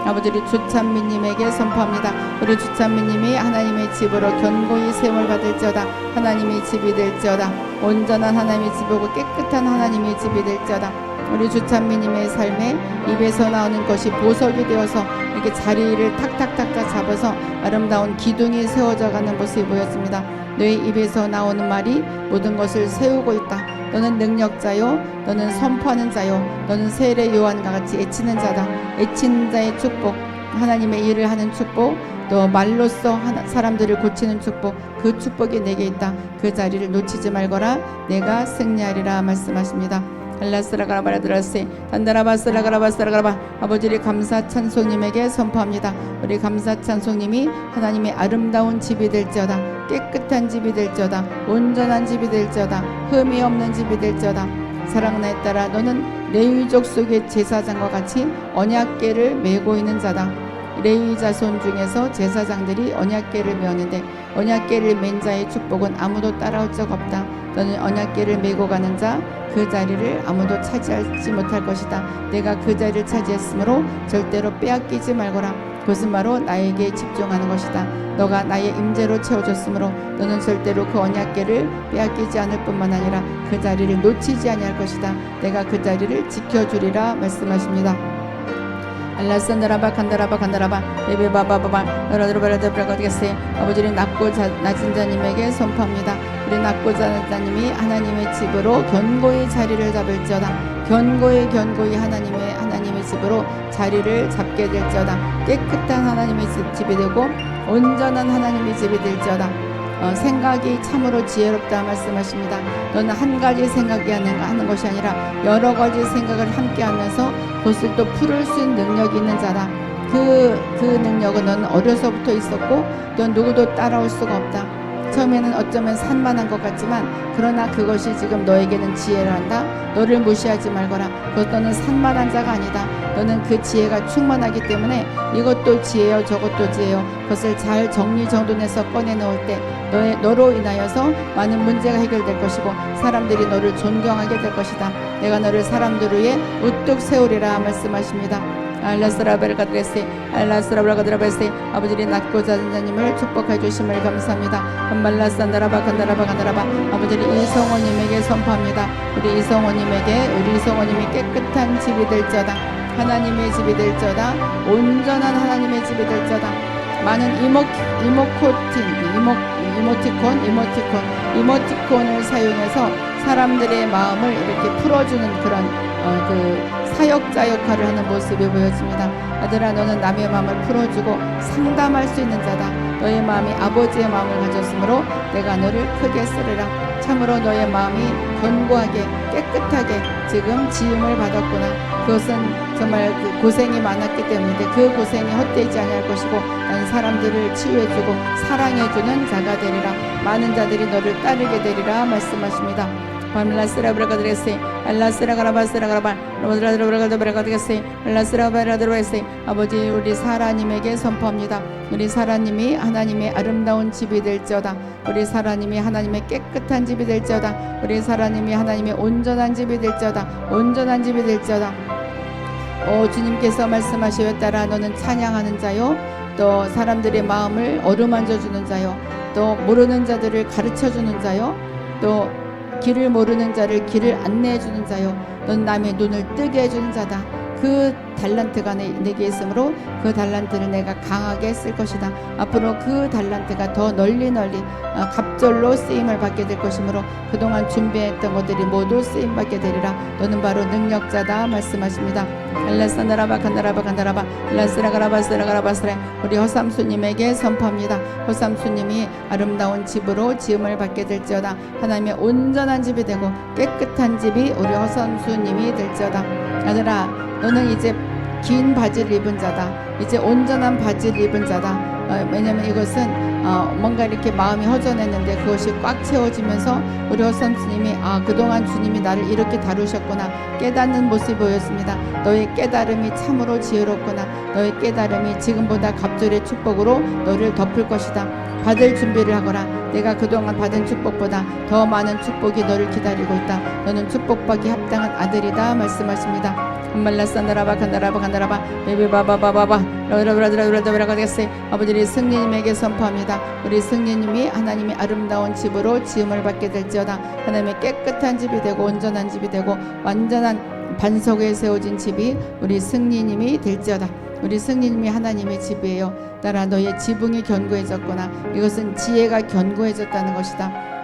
Speaker 1: 아버지, 우리 주찬미님에게 선포합니다. 우리 주찬미님이 하나님의 집으로 견고히 세움을 받을지어다. 하나님의 집이 될지어다. 온전한 하나님의 집이고 깨끗한 하나님의 집이 될지어다. 우리 주찬미님의 삶에 입에서 나오는 것이 보석이 되어서 이렇게 자리를 탁탁탁탁 잡아서 아름다운 기둥이 세워져 가는 모습이 보였습니다. 너의 입에서 나오는 말이 모든 것을 세우고 있다. 너는 능력자요, 너는 선포하는 자요, 너는 세례 요한과 같이 애치는 자다. 애치는 자의 축복, 하나님의 일을 하는 축복, 또 말로써 사람들을 고치는 축복, 그 축복이 내게 있다. 그 자리를 놓치지 말거라. 내가 승리하리라 말씀하십니다. 알라스라가라바라드라세 단다라바스라가라바스라가라바 아버지를 감사 찬송님에게 선포합니다. 우리 감사 찬송님이 하나님의 아름다운 집이 될지어다. 깨끗한 집이 될지어다. 온전한 집이 될지어다. 흠이 없는 집이 될지어다. 사랑하는 내 딸아, 너는 레위족 속의 제사장과 같이 언약궤를 메고 있는 자다. 레위 자손 중에서 제사장들이 언약궤를 메었는데 언약궤를 맨 자의 축복은 아무도 따라올 적 없다. 너는 언약궤를 메고 가는 자, 그 자리를 아무도 차지하지 못할 것이다. 내가 그 자리를 차지했으므로 절대로 빼앗기지 말거라. 그것은 바로 나에게 집중하는 것이다. 너가 나의 임재로 채워줬으므로 너는 절대로 그 언약궤를 빼앗기지 않을 뿐만 아니라 그 자리를 놓치지 아니할 것이다. 내가 그 자리를 지켜주리라 말씀하십니다. 알라산다라바 간다라바 간다라바 베베바바바바 여러들바라드브라가디게세 아버지를 낮고 낮은 자님에게 선포합니다. 우리 낮고 낮은 자님이 하나님의 집으로 견고히 자리를 잡을지어다. 견고히 하나님의 집으로 자리를 잡게 될지어다. 깨끗한 하나님의 집이 되고 온전한 하나님의 집이 될지어다. 생각이 참으로 지혜롭다 말씀하십니다. 너는 한 가지 생각이 하는 것이 아니라 여러 가지 생각을 함께 하면서 그것을 또 풀을 수 있는 능력이 있는 자다. 그 능력은 너는 어려서부터 있었고 또 누구도 따라올 수가 없다. 처음에는 어쩌면 산만한 것 같지만 그러나 그것이 지금 너에게는 지혜란다. 너를 무시하지 말거라. 너는 산만한 자가 아니다. 너는 그 지혜가 충만하기 때문에 이것도 지혜요 저것도 지혜요 그것을 잘 정리정돈해서 꺼내놓을 때 너로 인하여서 많은 문제가 해결될 것이고 사람들이 너를 존경하게 될 것이다. 내가 너를 사람들 위에 우뚝 세우리라 말씀하십니다. 알라스라베르가드레세 알라스라브라가드라베세 아버지의 낮고 낮은 자님을 축복해 주심을 감사합니다. 간말라산다라바 간다라바 간다라바 아버지의 이성호님에게 선포합니다. 우리 이성호님이 깨끗한 집이 될지어다. 하나님의 집이 될지어다. 온전한 하나님의 집이 될지어다. 많은 이모티콘을 사용해서 사람들의 마음을 이렇게 풀어주는 그런 사역자 역할을 하는 모습이 보여집니다. 아들아, 너는 남의 마음을 풀어주고 상담할 수 있는 자다. 너의 마음이 아버지의 마음을 가졌으므로 내가 너를 크게 쓰리라. 참으로 너의 마음이 견고하게 깨끗하게 지금 지음을 받았구나. 그것은 정말 고생이 많았기 때문인데 그 고생이 헛되지 아니할 것이고 난 사람들을 치유해주고 사랑해주는 자가 되리라. 많은 자들이 너를 따르게 되리라 말씀하십니다. 밤라스라브라가드레세 알라스라가라바스라가라바 로드라드라브라가드레세 알라스라바라드레세 아버지 우리 사라님에게 선포합니다. 우리 사라님이 하나님의 아름다운 집이 될지어다. 우리 사라님이 하나님의 깨끗한 집이 될지어다. 우리 사라님이 하나님의 온전한 집이 될지어다. 온전한 집이 될지어다. 주님께서 말씀하시오 따라 너는 찬양하는 자요 또 사람들의 마음을 어루만져 주는 자요 또 모르는 자들을 가르쳐 주는 자요 또 길을 모르는 자를 길을 안내해 주는 자요 넌 남의 눈을 뜨게 해주는 자다. 그 달란트가 내게 있으므로 그 달란트를 내가 강하게 쓸 것이다. 앞으로 그 달란트가 더 널리 갑절로 쓰임을 받게 될 것이므로 그동안 준비했던 것들이 모두 쓰임 받게 되리라. 너는 바로 능력자다 말씀하십니다. 알라산다라바 간다라바 간다라바 알라스라가라바스라가라바스라 우리 허삼수님에게 선포합니다. 허삼수님이 아름다운 집으로 지음을 받게 될지어다. 하나님의 온전한 집이 되고 깨끗한 집이 우리 허삼수님이 될지어다. 아들아, 너는 이제 긴 바지를 입은 자다. 이제 온전한 바지를 입은 자다. 왜냐면 이것은 뭔가 이렇게 마음이 허전했는데 그것이 꽉 채워지면서 우리 허선스님이 그동안 주님이 나를 이렇게 다루셨구나 깨닫는 모습이 보였습니다. 너의 깨달음이 참으로 지혜롭구나. 너의 깨달음이 지금보다 갑절의 축복으로 너를 덮을 것이다. 받을 준비를 하거라. 내가 그동안 받은 축복보다 더 많은 축복이 너를 기다리고 있다. 너는 축복받기 합당한 아들이다 말씀하십니다. 말라산다라바 간다라바 베베바바바바바 라라라라라라라라가데세 아버지 승리님에게 선포합니다. 우리 승리님이 하나님의 아름다운 집으로 지음을 받게 될지어다. 하나님의 깨끗한 집이 되고 온전한 집이 되고 완전한 반석에 세워진 집이 우리 승리님이 될지어다. 우리 승리님이 하나님의 집이에요. 따라 너의 지붕이 견고해졌구나. 이것은 지혜가 견고해졌다는 것이다.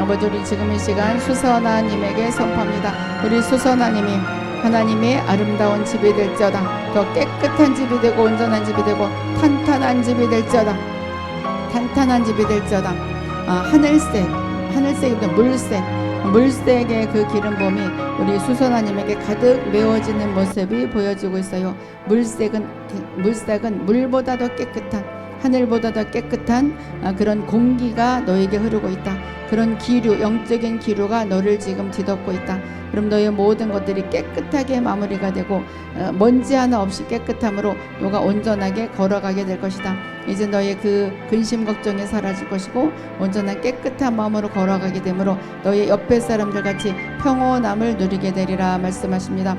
Speaker 1: 아버지 우리 지금 이 시간 수선아님에게 선포합니다. 우리 수선아님이 하나님의 아름다운 집이 될지어다. 더 깨끗한 집이 되고 온전한 집이 되고 탄탄한 집이 될지어다. 탄탄한 집이 될지어다. 하늘색이든 물색의 그 기름봄이 우리 수선아님에게 가득 메워지는 모습이 보여지고 있어요. 물색은 물보다 더 깨끗한, 하늘보다 더 깨끗한 그런 공기가 너에게 흐르고 있다. 그런 기류, 영적인 기류가 너를 지금 뒤덮고 있다. 그럼 너의 모든 것들이 깨끗하게 마무리가 되고 먼지 하나 없이 깨끗함으로 너가 온전하게 걸어가게 될 것이다. 이제 너의 그 근심 걱정이 사라질 것이고 온전한 깨끗한 마음으로 걸어가게 되므로 너의 옆에 사람들 같이 평온함을 누리게 되리라 말씀하십니다.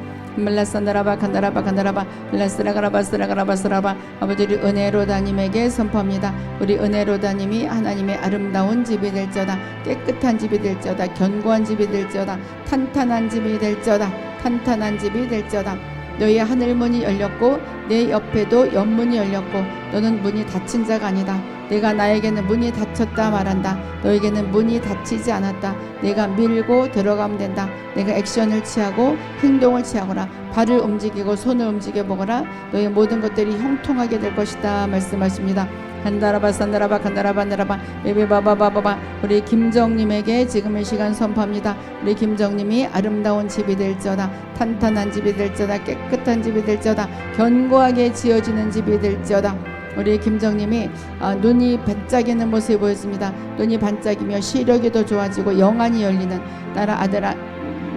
Speaker 1: 아버지 우리 은혜로다님에게 선포합니다. 우리 은혜로다님이 하나님의 아름다운 집이 될지어다. 깨끗한 집이 될지어다. 견고한 집이 될지어다. 탄탄한 집이 될지어다. 탄탄한 집이 될지어다. 너의 하늘문이 열렸고 내 옆에도 옆문이 열렸고 너는 문이 닫힌 자가 아니다. 내가 나에게는 문이 닫혔다 말한다. 너에게는 문이 닫히지 않았다. 내가 밀고 들어가면 된다. 내가 액션을 취하고 행동을 취하거라. 발을 움직이고 손을 움직여 보거라. 너의 모든 것들이 형통하게 될 것이다 말씀하십니다. 간다라바 베베바바바바바. 우리 김정님에게 지금 이 시간 선포합니다. 우리 김정님이 아름다운 집이 될지어다. 탄탄한 집이 될지어다. 깨끗한 집이 될지어다. 견고하게 지어지는 집이 될지어다. 우리 김정님이 눈이 반짝이는 모습이 보였습니다. 눈이 반짝이며 시력이 더 좋아지고 영안이 열리는 딸아 아들아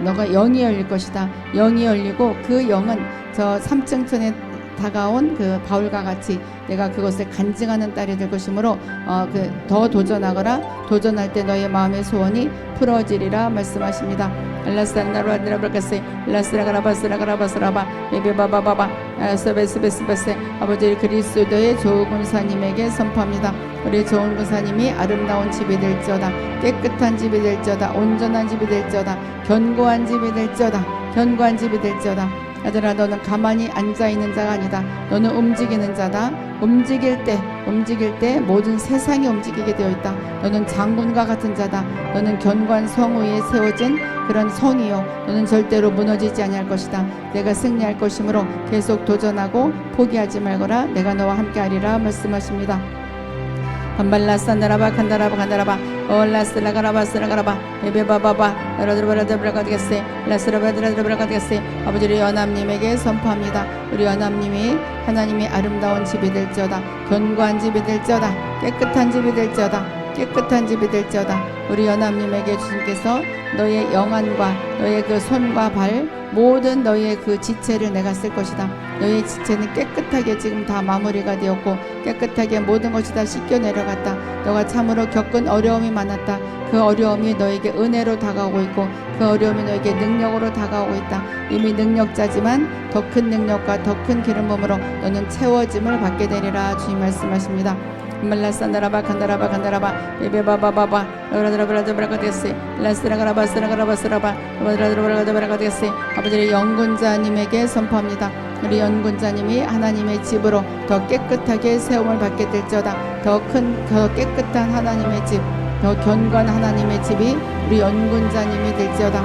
Speaker 1: 너가 영이 열릴 것이다. 영이 열리고 그 영은 저 삼층천에 다가온 그 바울과 같이 내가 그것을 간증하는 딸이 될 것이므로 더 도전하거라. 도전할 때 너의 마음의 소원이 풀어지리라 말씀하십니다. 아버지 그리스도의 조은군사님에게 선포합니다. 우리 조은군사님이 아름다운 집이 될지어다. 깨끗한 집이 될지어다. 온전한 집이 될지어다. 견고한 집이 될지어다. 견고한 집이 될지어다. 아들아 너는 가만히 앉아있는 자가 아니다. 너는 움직이는 자다. 움직일 때 모든 세상이 움직이게 되어 있다. 너는 장군과 같은 자다. 너는 견고한 성 위에 세워진 그런 성이요. 너는 절대로 무너지지 아니할 것이다. 내가 승리할 것이므로 계속 도전하고 포기하지 말거라. 내가 너와 함께하리라 말씀하십니다. 간발라산다라바 간다라바 올라스라가라바 베베바바바 라드르바라드브라가드게세 라스라바드라드브라가드게세. 아버지 우리 연합님에게 선포합니다. 우리 연합님이 하나님의 아름다운 집이 될지어다. 견고한 집이 될지어다. 깨끗한 집이 될지어다. 깨끗한 집이 될지어다. 우리 연합님에게 주님께서 너의 영안과 너의 그 손과 발 모든 너의 그 지체를 내가 쓸 것이다. 너의 지체는 깨끗하게 지금 다 마무리가 되었고 깨끗하게 모든 것이 다 씻겨 내려갔다. 너가 참으로 겪은 어려움이 많았다. 그 어려움이 너에게 은혜로 다가오고 있고 그 어려움이 너에게 능력으로 다가오고 있다. 이미 능력자지만 더 큰 능력과 더 큰 기름 부음으로 너는 채워짐을 받게 되리라 주님 말씀하십니다. 말라산다라바 간다라바 베베바바바바 라드라브라드브라가데세 라스라가라바스라가라바스라바 라드라브라가데브라가데세. 아버지 영군자님에게 선포합니다. 우리 연군자님이 하나님의 집으로 더 깨끗하게 세움을 받게 될지어다. 더 깨끗한 하나님의 집, 더 견고한 하나님의 집이 우리 연군자님이 될지어다.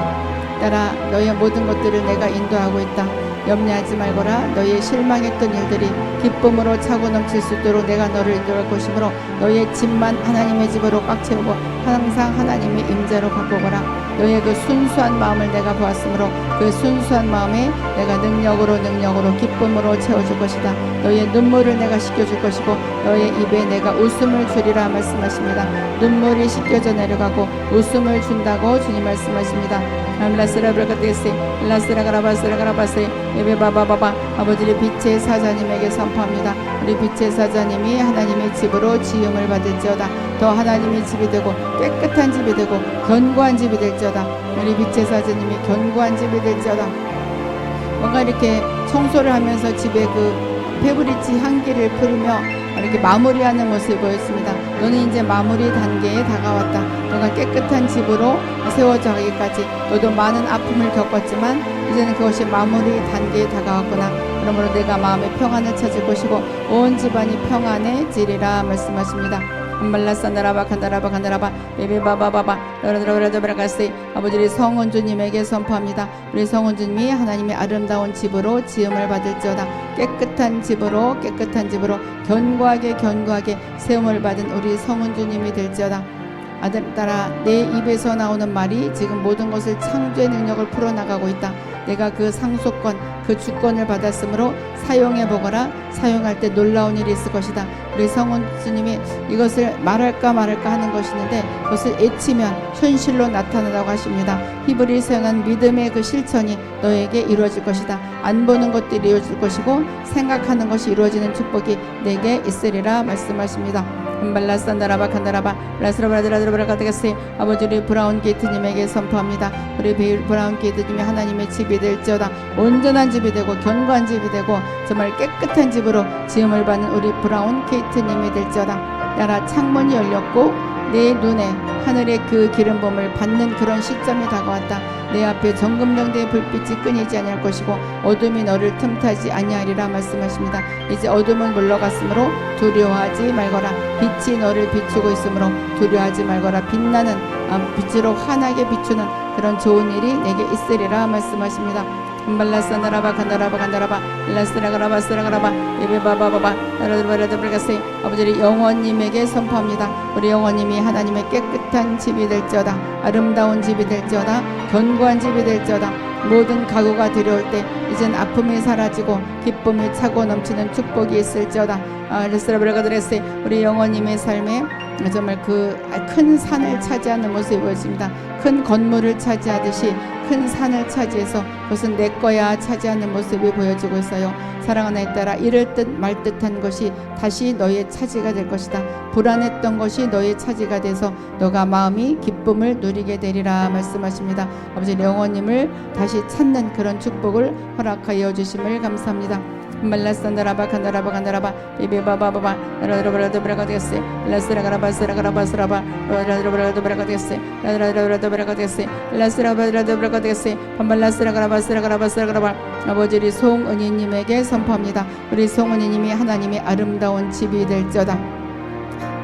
Speaker 1: 따라 너의 모든 것들을 내가 인도하고 있다. 염려하지 말거라. 너의 실망했던 일들이 기쁨으로 차고 넘칠 수 있도록 내가 너를 인도할 것이므로 너의 집만 하나님의 집으로 꽉 채우고 항상 하나님의 임재로 바꾸거라. 너의 그 순수한 마음을 내가 보았으므로 그 순수한 마음에 내가 능력으로 기쁨으로 채워줄 것이다. 너의 눈물을 내가 씻겨줄 것이고 너의 입에 내가 웃음을 주리라 말씀하십니다. 눈물이 씻겨져 내려가고 웃음을 준다고 주님 말씀하십니다. 라스라브라카데세 라스라가라바스라가라바세 예베바바바바 아버지의 빛의 사자님에게 선포합니다. 우리 빛의 사자님이 하나님의 집으로 지음을 받을지어다. 더 하나님의 집이 되고 깨끗한 집이 되고 견고한 집이 될지어다. 우리 빛의 사자님이 견고한 집이 될지어다. 뭔가 이렇게 청소를 하면서 집에 그 페브리치 향기를 뿌리며 이렇게 마무리하는 모습이 보였습니다. 너는 이제 마무리 단계에 다가왔다. 너가 깨끗한 집으로 세워져 가기까지 너도 많은 아픔을 겪었지만 이제는 그것이 마무리 단계에 다가왔구나. 그러므로 내가 마음의 평안을 찾을 것이고 온 집안이 평안해지리라 말씀하십니다. 말라산다라바 간다라바 간다라바 베베바바바바 여러들어버려버려가세 아버지 성은주님에게 선포합니다. 우리 성은주님이 하나님의 아름다운 집으로 지음을 받을지어다. 깨끗한 집으로 견고하게 세움을 받은 우리 성은주님이 될지어다. 아들딸아 내 입에서 나오는 말이 지금 모든 것을 창조의 능력을 풀어나가고 있다. 내가 그 상속권 그 주권을 받았으므로 사용해보거라. 사용할 때 놀라운 일이 있을 것이다. 우리 성은주님이 이것을 말할까 하는 것이 있는데 그것을 애치면 현실로 나타나라고 하십니다. 히브리 사용한 믿음의 그 실천이 너에게 이루어질 것이다. 안 보는 것들이 이루어질 것이고 생각하는 것이 이루어지는 축복이 내게 있으리라 말씀하십니다. 말라산다라바 칸다라바 라스라바라드라드라바라가데가세 아버지 우리 브라운 게이트님에게 선포합니다. 우리 브라운 게이트님이 하나님의 집이 될지어다. 온전한 집이 되고 견고한 집이 되고 정말 깨끗한 집으로 지음을 받는 우리 브라운 게이트님이 될지어다. 따라 창문이 열렸고 내 눈에 하늘의 그 기름붐을 받는 그런 시점이 다가왔다. 내 앞에 정금령대의 불빛이 끊이지 아니할 것이고 어둠이 너를 틈타지 아니하리라 말씀하십니다. 이제 어둠은 물러갔으므로 두려워하지 말거라. 빛이 너를 비추고 있으므로 두려워하지 말거라. 빛나는 빛으로 환하게 비추는 그런 좋은 일이 내게 있으리라 말씀하십니다. 말라사나라바 간다라바 라스라가라바스라가라바 예베바바바바 나라드바라드브라가세 아버지 영원님에게 선포합니다. 우리 영원님이 하나님의 깨끗한 집이 될지어다. 아름다운 집이 될지어다. 견고한 집이 될지어다. 모든 가구가 들여올 때 이젠 아픔이 사라지고 기쁨이 차고 넘치는 축복이 있을지어다. 레스라브라가드레세 우리 영원님의 삶에 정말 그 큰 산을 차지하는 모습이 보였습니다. 큰 건물을 차지하듯이 큰 산을 차지해서 그것은 내 거야 차지하는 모습이 보여지고 있어요. 사랑하는 아이 따라 이럴 듯 말 듯한 것이 다시 너의 차지가 될 것이다. 불안했던 것이 너의 차지가 돼서 너가 마음이 기쁨을 누리게 되리라 말씀하십니다. 아버지 영원님을 다시 찾는 그런 축복을 허락하여 주심을 감사합니다. 말라산다라바 간다라바 비비바바바바 라드라브라드브라가데세 라스라가라바스라가라바스라바 라드라브라드브라가데세 라드라브라드브라가데세 라스라바드라드브라가데세 반발라스라가라바스라가라바스라가라바 아버지 우리 송은희님에게 선포합니다. 우리 송은희님이 하나님의 아름다운 집이 될지어다.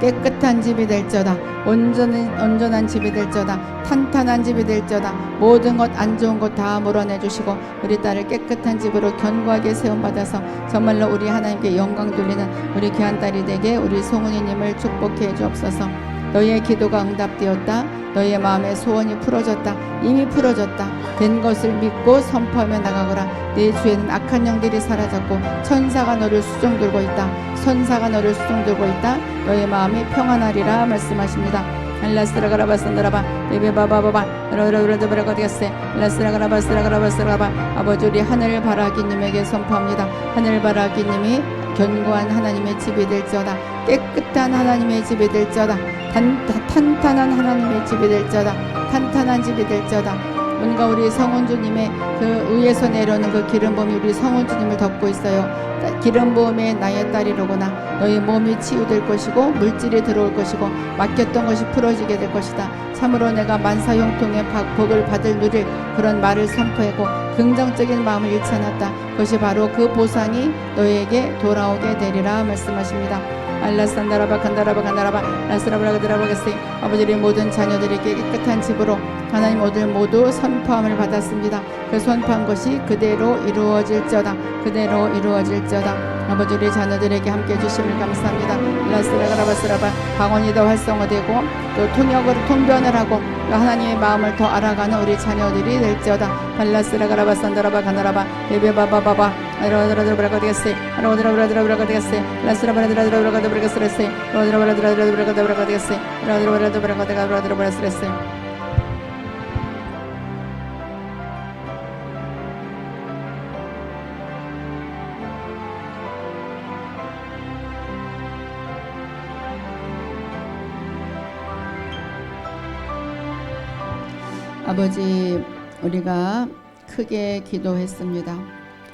Speaker 1: 깨끗한 집이 될지어다. 온전한 집이 될지어다. 탄탄한 집이 될지어다. 모든 것 안 좋은 것 다 몰아내주시고 우리 딸을 깨끗한 집으로 견고하게 세움받아서 정말로 우리 하나님께 영광 돌리는 우리 귀한 딸이 되게 우리 송은희님을 축복해 주옵소서. 너의 기도가 응답되었다. 너의 마음의 소원이 풀어졌다. 이미 풀어졌다. 된 것을 믿고 선포하며 나가거라. 내 주에는 악한 영들이 사라졌고 천사가 너를 수종들고 있다. 선사가 너를 수종들고 있다. 너의 마음이 평안하리라 말씀하십니다. 라스라가라바산다라바 베베바바바바 라라라라라라가데세 라스라가라바스라가라바스라바 아버지 우리 하늘바라기님에게 선포합니다. 하늘바라기님이 견고한 하나님의 집이 될지어다. 깨끗한 하나님의 집이 될지어다. 탄탄한 하나님의 집이 될지어다. 탄탄한 집이 될지어다. 뭔가 우리 성은주님의 그 위에서 내려오는 그 기름부음이 우리 성은주님을 덮고 있어요. 기름부음의 나의 딸이로구나. 너의 몸이 치유될 것이고 물질이 들어올 것이고 맡겼던 것이 풀어지게 될 것이다. 참으로 내가 만사형통의 복을 누릴 그런 말을 선포하고 긍정적인 마음을 잃지 않았다. 그것이 바로 그 보상이 너에게 돌아오게 되리라 말씀하십니다. 알라산다라바 간다라바 라스라브라가드라바게세 아버지 우리 모든 자녀들에게 깨끗한 집으로 하나님 오늘 모두 선포함을 받았습니다. 그 선포한 것이 그대로 이루어질지어다. 그대로 이루어질지어다. 아버지 우리 자녀들에게 함께 해주심을 감사합니다. 라스라가라바스라바 방언이 더 활성화되고 또 통변을 하고 또 하나님의 마음을 더 알아가는 우리 자녀들이 될지어다. 발라스라가라바산다라바 간다라바 베베바바바바 라드라드라드라가데세 라드라드라드라가데세 라스라바라드라드라가데세 라드라바라드라드라가데세 라드라바라드라가데세 아버지, 우리가 크게 기도했습니다.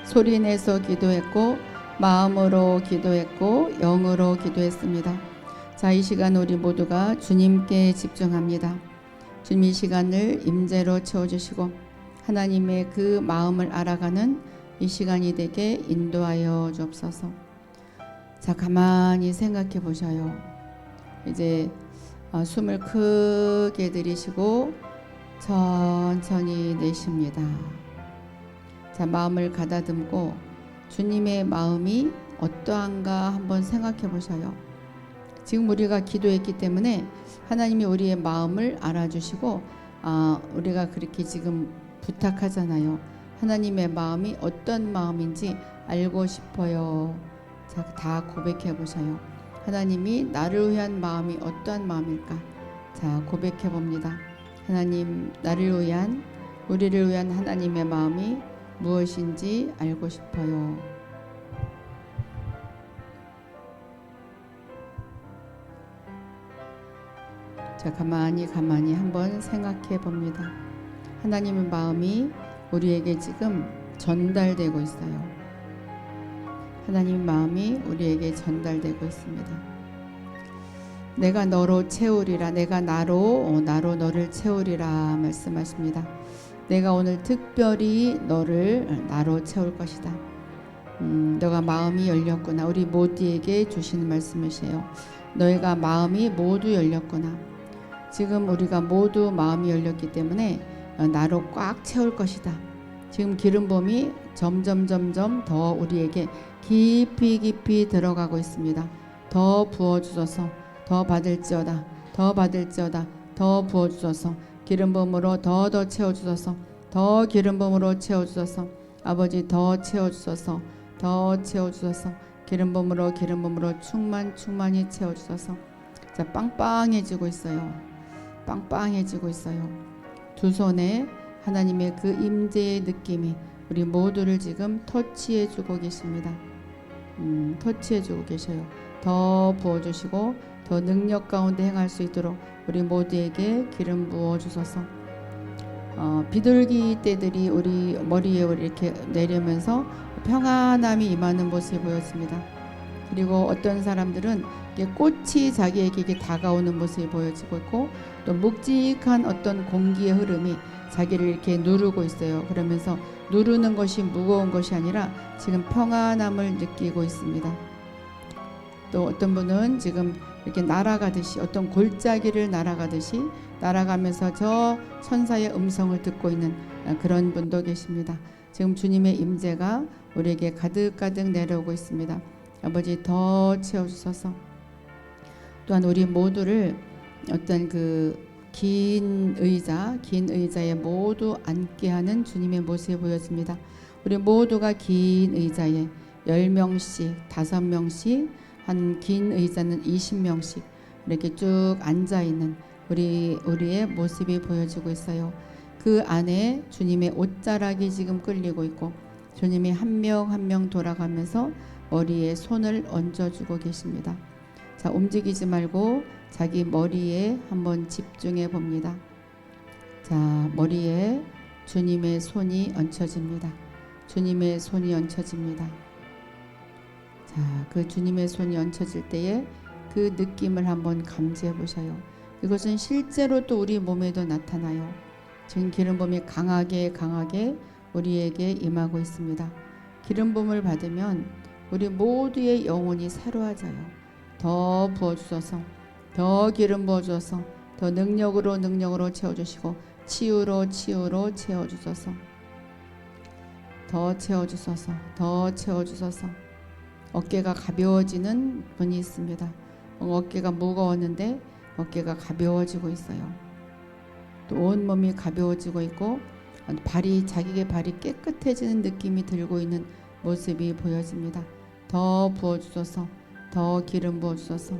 Speaker 1: 소리내서 기도했고 마음으로 기도했고 영으로 기도했습니다. 자, 이 시간 우리 모두가 주님께 집중합니다. 주님 이 시간을 임재로 채워주시고 하나님의 그 마음을 알아가는 이 시간이 되게 인도하여 주옵소서. 자, 가만히 생각해 보셔요. 이제 숨을 크게 들이쉬고 천천히 내쉽니다. 자, 마음을 가다듬고 주님의 마음이 어떠한가 한번 생각해 보셔요. 지금 우리가 기도했기 때문에 하나님이 우리의 마음을 알아주시고 우리가 그렇게 지금 부탁하잖아요. 하나님의 마음이 어떤 마음인지 알고 싶어요. 자, 다 고백해 보셔요. 하나님이 나를 위한 마음이 어떠한 마음일까? 자, 고백해 봅니다. 하나님, 나를 위한, 우리를 위한 하나님의 마음이 무엇인지 알고 싶어요. 자, 가만히 한번 생각해 봅니다. 하나님의 마음이 우리에게 지금 전달되고 있어요. 하나님의 마음이 우리에게 전달되고 있습니다. 내가 너로 채우리라. 내가 나로 너를 채우리라 말씀하십니다. 내가 오늘 특별히 너를 나로 채울 것이다. 너가 마음이 열렸구나. 우리 모두에게 주시는 말씀이세요. 너희가 마음이 모두 열렸구나. 지금 우리가 모두 마음이 열렸기 때문에 나로 꽉 채울 것이다. 지금 기름붐이 점점 더 우리에게 깊이 들어가고 있습니다. 더 부어주소서. 더 받을지어다. 더 받을지어다. 더 부어주소서. 기름붐으로 더 채워주소서. 더 기름붐으로 채워주소서. 아버지, 더 채워주소서. 더 채워주소서. 기름붐으로 충만히 채워주소서. 자, 빵빵해지고 있어요. 빵빵해지고 있어요. 두 손에 하나님의 그 임재의 느낌이 우리 모두를 지금 터치해주고 계십니다. 터치해주고 계셔요. 더 부어주시고 더 능력 가운데 행할 수 있도록 우리 모두에게 기름 부어주소서. 비둘기 떼들이 우리 머리에 이렇게 내리면서 평안함이 임하는 모습이 보였습니다. 그리고 어떤 사람들은 꽃이 자기에게 다가오는 모습이 보여지고 있고 또 묵직한 어떤 공기의 흐름이 자기를 이렇게 누르고 있어요. 그러면서 누르는 것이 무거운 것이 아니라 지금 평안함을 느끼고 있습니다. 또 어떤 분은 지금 이렇게 날아가듯이 어떤 골짜기를 날아가듯이 날아가면서 저 천사의 음성을 듣고 있는 그런 분도 계십니다. 지금 주님의 임재가 우리에게 가득 내려오고 있습니다. 아버지, 더 채워주소서. 또한 우리 모두를 어떤 그 긴 의자에 모두 앉게 하는 주님의 모습이 보여집니다. 우리 모두가 긴 의자에 10명씩 5명씩 한 긴 의자는 20명씩 이렇게 쭉 앉아있는 우리의 모습이 보여지고 있어요. 그 안에 주님의 옷자락이 지금 끌리고 있고 주님이 한 명 돌아가면서 머리에 손을 얹어주고 계십니다. 자, 움직이지 말고 자기 머리에 한번 집중해 봅니다. 자, 머리에 주님의 손이 얹혀집니다. 주님의 손이 얹혀집니다. 자, 그 주님의 손이 얹혀질 때에 그 느낌을 한번 감지해 보셔요. 이것은 실제로 또 우리 몸에도 나타나요. 지금 기름붐이 강하게 우리에게 임하고 있습니다. 기름붐을 받으면 우리 모두의 영혼이 새로워져요. 더 부어주소서. 더 기름 부어주소서. 더 능력으로 채워주시고 치유로 채워주소서. 더 채워주소서. 더 채워주소서. 어깨가 가벼워지는 분이 있습니다. 어깨가 무거웠는데 어깨가 가벼워지고 있어요. 또 온몸이 가벼워지고 있고 자기의 발이 깨끗해지는 느낌이 들고 있는 모습이 보여집니다. 더 부어주소서. 더 기름 부어주소서.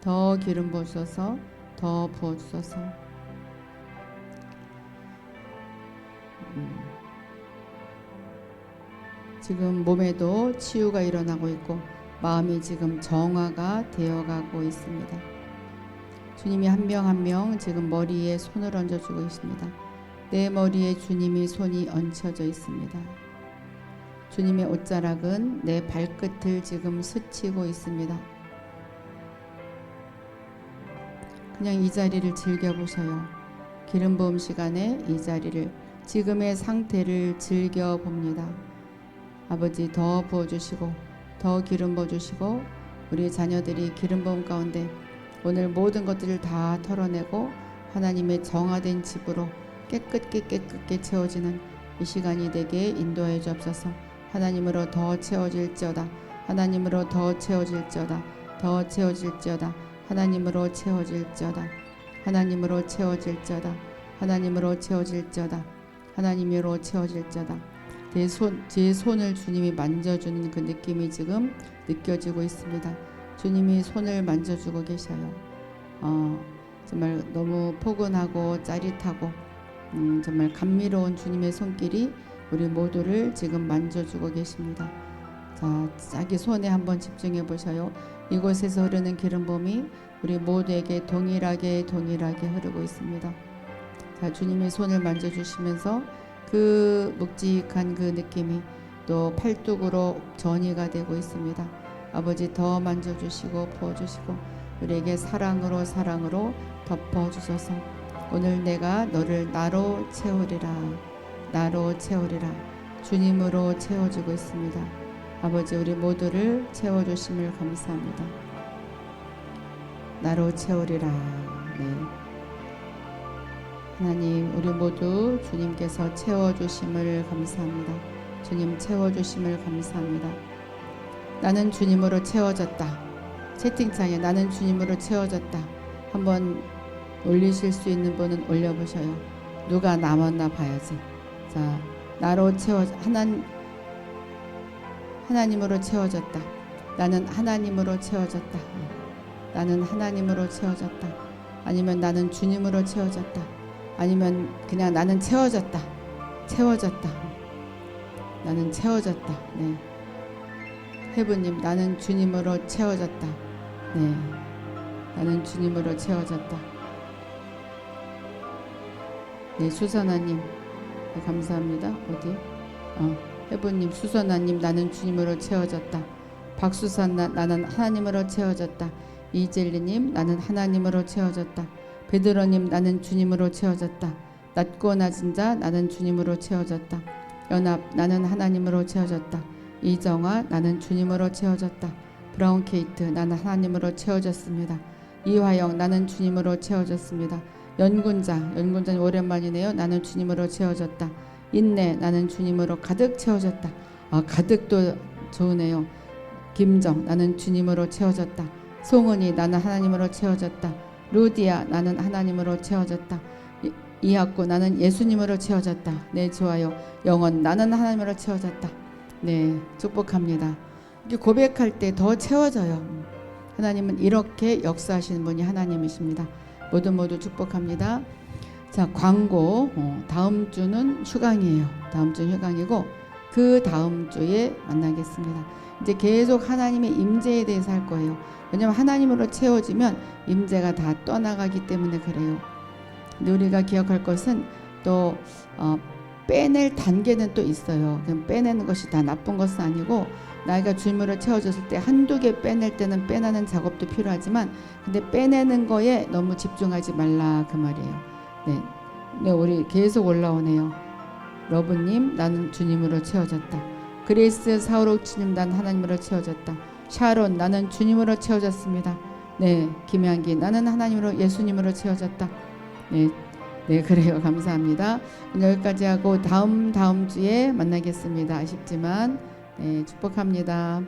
Speaker 1: 더 기름 부어주소서. 더 부어주소서. 지금 몸에도 치유가 일어나고 있고 마음이 지금 정화가 되어가고 있습니다. 주님이 한 명 지금 머리에 손을 얹어주고 있습니다. 내 머리에 주님이 손이 얹혀져 있습니다. 주님의 옷자락은 내 발끝을 지금 스치고 있습니다. 그냥 이 자리를 즐겨보셔요. 기름 부음 시간에 이 자리를, 지금의 상태를 즐겨봅니다. 아버지 더 부어주시고 더 기름 부어주시고 우리 자녀들이 기름 부음 가운데 오늘 모든 것들을 다 털어내고 하나님의 정화된 집으로 깨끗게 채워지는 이 시간이 되게 인도하여 주옵소서. 하나님으로 더 채워질지어다. 하나님으로 더 채워질지어다. 더 채워질지어다. 하나님으로 채워질지어다. 하나님으로 채워질지어다. 하나님으로 채워질지어다. 하나님으로 채워질지어다. 제 손을 주님이 만져주는 그 느낌이 지금 느껴지고 있습니다. 주님이 손을 만져주고 계셔요. 정말 너무 포근하고 짜릿하고 정말 감미로운 주님의 손길이 우리 모두를 지금 만져주고 계십니다. 자, 자기 손에 한번 집중해 보셔요. 이곳에서 흐르는 기름 부음이 우리 모두에게 동일하게 흐르고 있습니다. 자, 주님의 손을 만져주시면서 그 묵직한 그 느낌이 또 팔뚝으로 전이가 되고 있습니다. 아버지 더 만져주시고 부어주시고 우리에게 사랑으로 덮어주소서. 오늘 내가 너를 나로 채우리라. 나로 채우리라. 주님으로 채워주고 있습니다. 아버지 우리 모두를 채워주심을 감사합니다. 나로 채우리라. 네. 하나님 우리 모두 주님께서 채워주심을 감사합니다. 주님 채워주심을 감사합니다. 나는 주님으로 채워졌다. 채팅창에 나는 주님으로 채워졌다. 한번 올리실 수 있는 분은 올려보셔요. 누가 남았나 봐야지. 자, 나로 하나님으로 채워졌다. 나는 하나님으로 채워졌다. 나는 하나님으로 채워졌다. 아니면 나는 주님으로 채워졌다. 아니면 그냥 나는 채워졌다. 나는 채워졌다. 네. 해부님 나는 주님으로 채워졌다. 네. 나는 주님으로 채워졌다. 네, 수선아님 네, 감사합니다. 어디? 해부님, 수선아님 나는 주님으로 채워졌다. 박수산 나는 하나님으로 채워졌다. 이젤리님 나는 하나님으로 채워졌다. 베드로님 나는 주님으로 채워졌다. 낮고 낮은 자 나는 주님으로 채워졌다. 연합 나는 하나님으로 채워졌다. 이정아 나는 주님으로 채워졌다. 브라운 케이트 나는 하나님으로 채워졌습니다. 이화영 나는 주님으로 채워졌습니다. 연군자님 오랜만이네요. 나는 주님으로 채워졌다. 인내 나는 주님으로 가득 채워졌다. 가득도 좋으네요. 김정 나는 주님으로 채워졌다. 송은이 나는 하나님으로 채워졌다. 루디아 나는 하나님으로 채워졌다. 이학구 나는 예수님으로 채워졌다. 네, 좋아요. 영원 나는 하나님으로 채워졌다. 네, 축복합니다. 이렇게 고백할 때 더 채워져요. 하나님은 이렇게 역사하시는 분이 하나님이십니다. 모두 축복합니다. 자, 광고. 다음 주는 휴강이에요. 다음 주는 휴강이고 그 다음 주에 만나겠습니다. 이제 계속 하나님의 임재에 대해서 할 거예요. 왜냐하면 하나님으로 채워지면 임재가 다 떠나가기 때문에 그래요. 근데 우리가 기억할 것은 또 빼낼 단계는 또 있어요. 그럼 빼내는 것이 다 나쁜 것은 아니고 나이가 주님으로 채워졌을 때 한두 개 빼낼 때는 빼내는 작업도 필요하지만 근데 빼내는 거에 너무 집중하지 말라 그 말이에요. 네, 우리 계속 올라오네요. 러브님 나는 주님으로 채워졌다. 그레이스 사우록치님 난 하나님으로 채워졌다. 샤론 나는 주님으로 채워졌습니다. 네, 김양기 나는 하나님으로 예수님으로 채워졌다. 네, 그래요. 감사합니다. 오늘 여기까지 하고 다음 주에 만나겠습니다. 아쉽지만 네, 축복합니다.